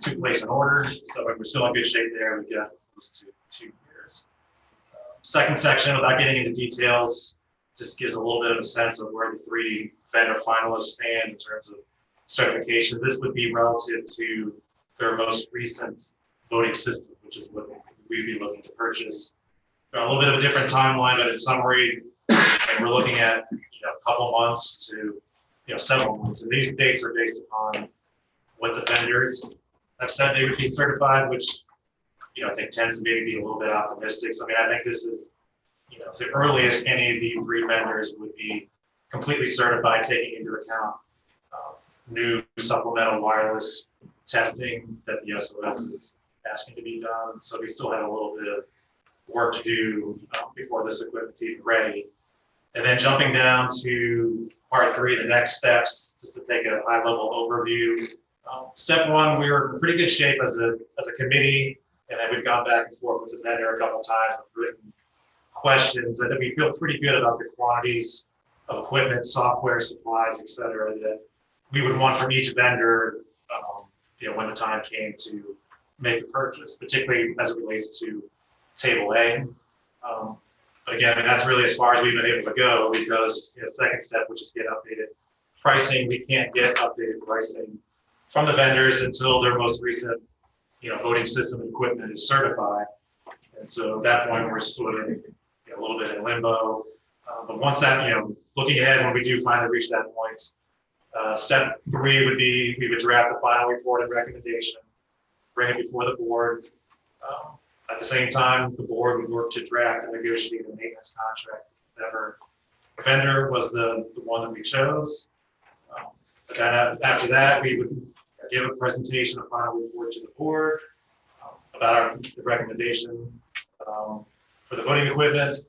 to place an order. So we're still in good shape there. We've got close to 2 years. Second section, without getting into details, just gives a little bit of a sense of where the 3 vendor finalists stand in terms of certification. This would be relative to their most recent voting system, which is what we'd be looking to purchase. A little bit of a different timeline, but in summary, we're looking at a couple months to several months. And these dates are based upon what the vendors have said they would be certified, which I think tends to maybe be a little bit optimistic. So I mean, I think this is the earliest any of the 3 vendors would be completely certified, taking into account new supplemental wireless testing that the SOS is asking to be done. So we still have a little bit of work to do before this equipment's even ready. And then jumping down to part 3, the next steps, just to take a high level overview. Step 1, we were in pretty good shape as a committee, and then we've gone back and forth with the vendor a couple of times with written questions, and then we feel pretty good about the quantities of equipment, software, supplies, et cetera, that we would want from each vendor, when the time came to make a purchase, particularly as it relates to Table A. But again, that's really as far as we've been able to go, because second step, which is get updated pricing, we can't get updated pricing from the vendors until their most recent, voting system equipment is certified. And so at that point, we're sort of a little bit in limbo. But once that, looking ahead, when we do finally reach that point, step 3 would be we would draft the final report and recommendation, bring it before the board. At the same time, the board would work to draft and negotiate a maintenance contract. Whatever vendor was the one that we chose. But then after that, we would give a presentation, a final report to the board about the recommendation for the voting equipment.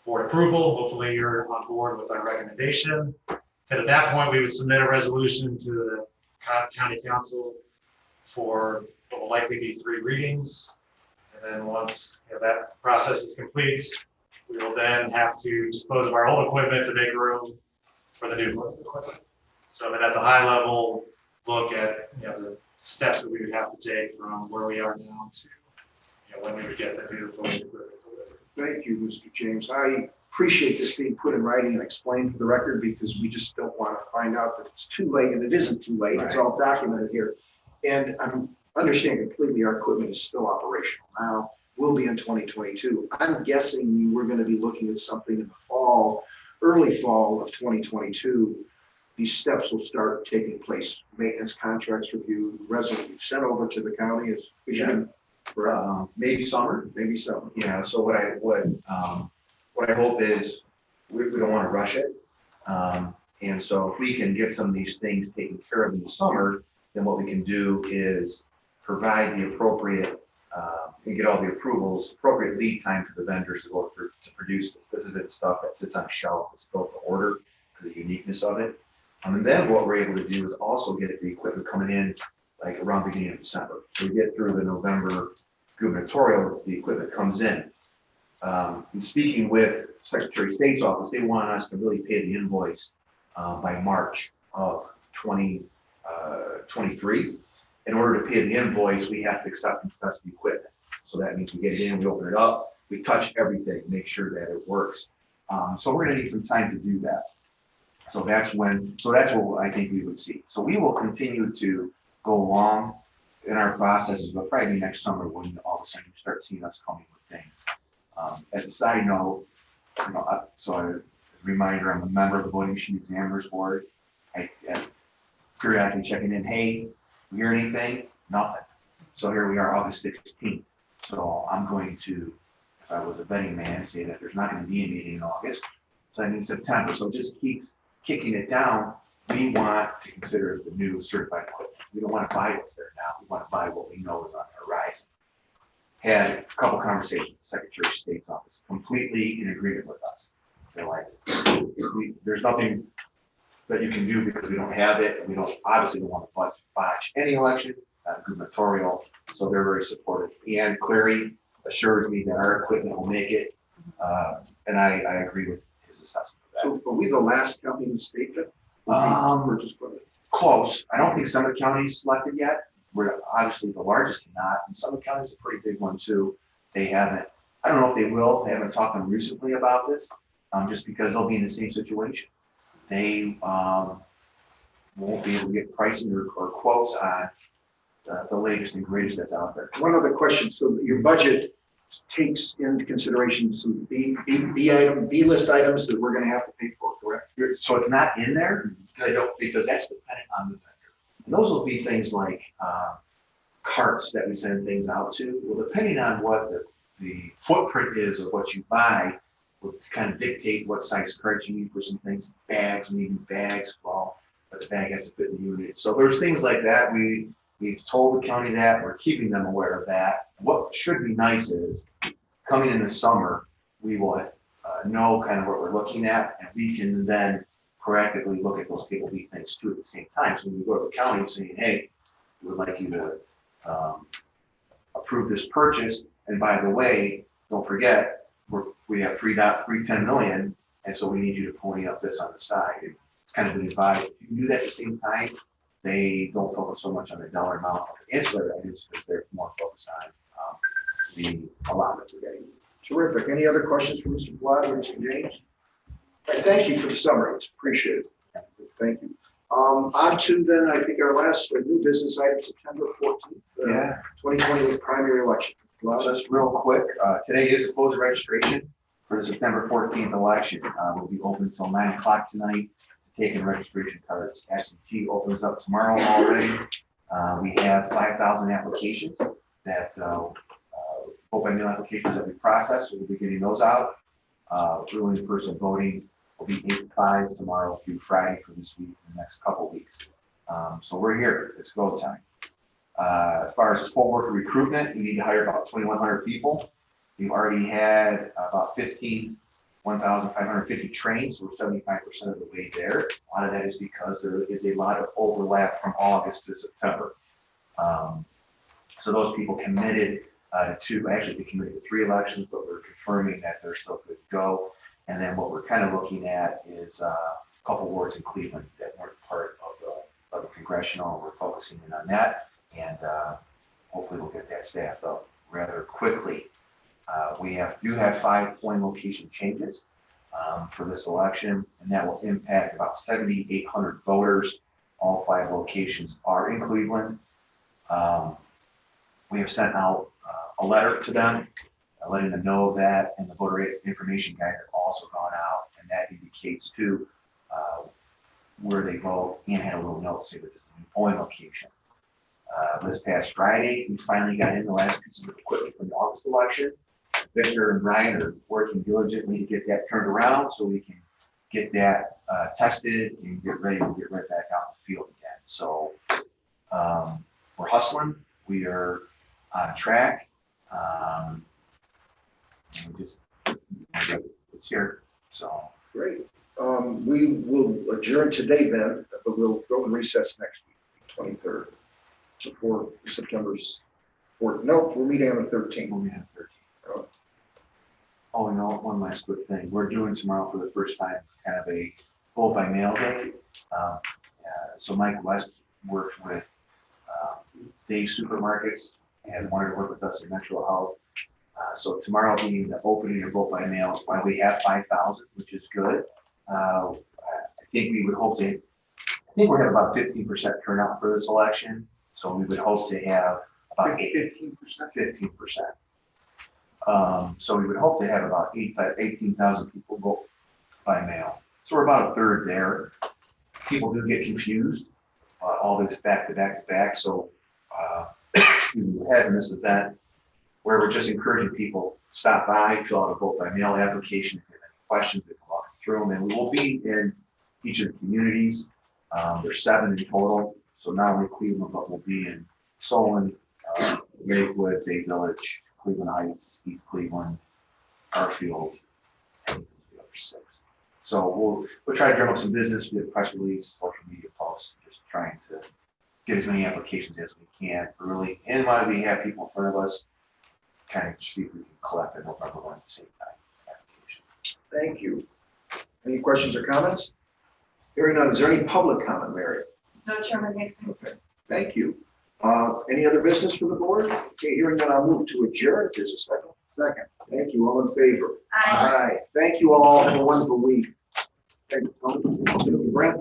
Board approval, hopefully you're on board with our recommendation. And at that point, we would submit a resolution to the county council for what will likely be 3 readings. And then once that process is complete, we will then have to dispose of our old equipment to make room for the new equipment. So I mean, that's a high level look at the steps that we would have to take from where we are now to when we would get the new voting equipment delivered. Thank you, Mr. James. I appreciate this being put in writing and explained for the record because we just don't want to find out that it's too late, and it isn't too late. It's all documented here. And I understand completely our equipment is still operational now, will be in 2022. I'm guessing you were going to be looking at something in the fall, early fall of 2022. These steps will start taking place. Maintenance contracts review, resolution sent over to the county is. Maybe summer. Maybe so. Yeah, so what I hope is, we don't want to rush it. And so if we can get some of these things taken care of in the summer, then what we can do is provide the appropriate, and get all the approvals, appropriate lead time to the vendors to go through to produce this. This isn't stuff that sits on a shelf, it's built to order because of the uniqueness of it. And then what we're able to do is also get the equipment coming in like around the beginning of December. So we get through the November gubernatorial, the equipment comes in. And speaking with Secretary of State's office, they want us to really pay the invoice by March of 2023. In order to pay the invoice, we have to accept and test the equipment. So that means we get it in, we open it up, we touch everything, make sure that it works. So we're gonna need some time to do that. So that's what I think we would see. So we will continue to go along in our processes, but probably next summer when all of a sudden you start seeing us coming with things. As a side note, so a reminder, I'm a member of the Voting Machine Examiners Board. I periodically checking in, hey, you hear anything? Nothing. So here we are, August 16th. So I'm going to, if I was a betting man, say that there's not going to be a meeting in August. So I mean September. So just keep kicking it down. We want to consider the new certified equipment. We don't want to buy what's there now. We want to buy what we know is on the horizon. Had a couple conversations with the Secretary of State's office, completely in agreement with us. They're like, there's nothing that you can do because we don't have it. We obviously don't want to botch any election, gubernatorial. So they're very supportive. And Clary assures me that our equipment will make it. And I agree with his assessment of that. So are we the last county in the state that? Purchase equipment? Close. I don't think Summit County's selected yet. We're obviously the largest in that, and Summit County's a pretty big one too. They haven't, I don't know if they will, they haven't talked to them recently about this, just because they'll be in the same situation. They won't be able to get pricing or quotes on the latest and greatest that's out there. One other question. So your budget takes into consideration some B list items that we're going to have to pay for, correct? So it's not in there because that's dependent on the vendor. And those will be things like carts that we send things out to. Well, depending on what the footprint is of what you buy, will kind of dictate what size carts you need for some things. Bags, we need bags. Well, but the bag has to fit in the unit. So there's things like that. We've told the county that, we're keeping them aware of that. What should be nice is coming in the summer, we will know kind of what we're looking at, and we can then proactively look at those people B things too at the same time. So when we go to the county saying, hey, we would like you to approve this purchase. And by the way, don't forget, we have 310 million, and so we need you to pony up this on the side. It's kind of been advised, if you can do that at the same time, they don't focus so much on the dollar amount of ancillary items because they're more focused on the allotment we're getting. Terrific. Any other questions for Mr. Blatt or Mr. James? All right, thank you for the summary. It's appreciated. Thank you. On to then, I think our last new business item, September 14th, 2020 with primary election. Just real quick, today is the close of registration for the September 14th election. We'll be open until 9 o'clock tonight to take in registration cards. Absentee opens up tomorrow already. We have 5,000 applications that open new applications that we process. So we'll be getting those out. Early in-person voting will be 8 to 5 tomorrow through Friday for this week and the next couple of weeks. So we're here. It's go time. As far as poll worker recruitment, we need to hire about 2,100 people. We've already had about 1,550 trained, so we're 75% of the way there. A lot of that is because there is a lot of overlap from August to September. So those people committed actually they committed to 3 elections, but we're confirming that they're still good to go. And then what we're kind of looking at is a couple wards in Cleveland that weren't part of the Congressional. We're focusing in on that. And hopefully we'll get that staffed up rather quickly. We do have 5 polling location changes for this election, and that will impact about 7,800 voters. All 5 locations are in Cleveland. We have sent out a letter to them, letting them know that, and the voter information guide has also gone out, and that indicates too where they vote, and had a little note say that this is a new polling location. This past Friday, we finally got in the last piece of equipment from the August election. Victor and Brian are working diligently to get that turned around so we can get that tested and get ready to get right back out in the field again. So we're hustling. We are on track. And we just, it's here. So Great. We will adjourn today then, but we'll go and recess next week, 23rd, before September's 4th. No, we're meeting on the 13th. we'll be on 13. Oh, no, one last quick thing. We're doing tomorrow for the first time kind of a vote by mail day. So Mike West worked with Dave Supermarkets and wanted to work with us in Metro Health. So tomorrow being the opening of vote by mail, while we have 5,000, which is good. I think we would hope to, I think we're having about 15% turnout for this election. So we would hope to have about 15%. So we would hope to have about 18,000 people vote by mail. So we're about a third there. People do get confused, all this back to back to back. So we're having this event where we're just encouraging people, stop by, fill out a vote by mail application. If you have any questions, we can walk through them. And we will be in each of the communities. There's 7 in total. So not only Cleveland, but we'll be in Solon, Lakewood, Bay Village, Cleveland Heights, East Cleveland, Garfield, and the other 6. So we'll try to drum up some business with press release, social media posts, just trying to get as many applications as we can early. And while we have people in front of us, kind of see if we can collect a November 1 at the same time application. Thank you. Any questions or comments? Hearing none, is there any public comment, Mary? No, Chairman Hastings. Thank you. Any other business for the board? Okay, hearing none, I'll move to adjourn. There's a second. Second. Thank you. All in favor? Aye. Aye. Thank you all. Have a wonderful week. Thank you. Brent?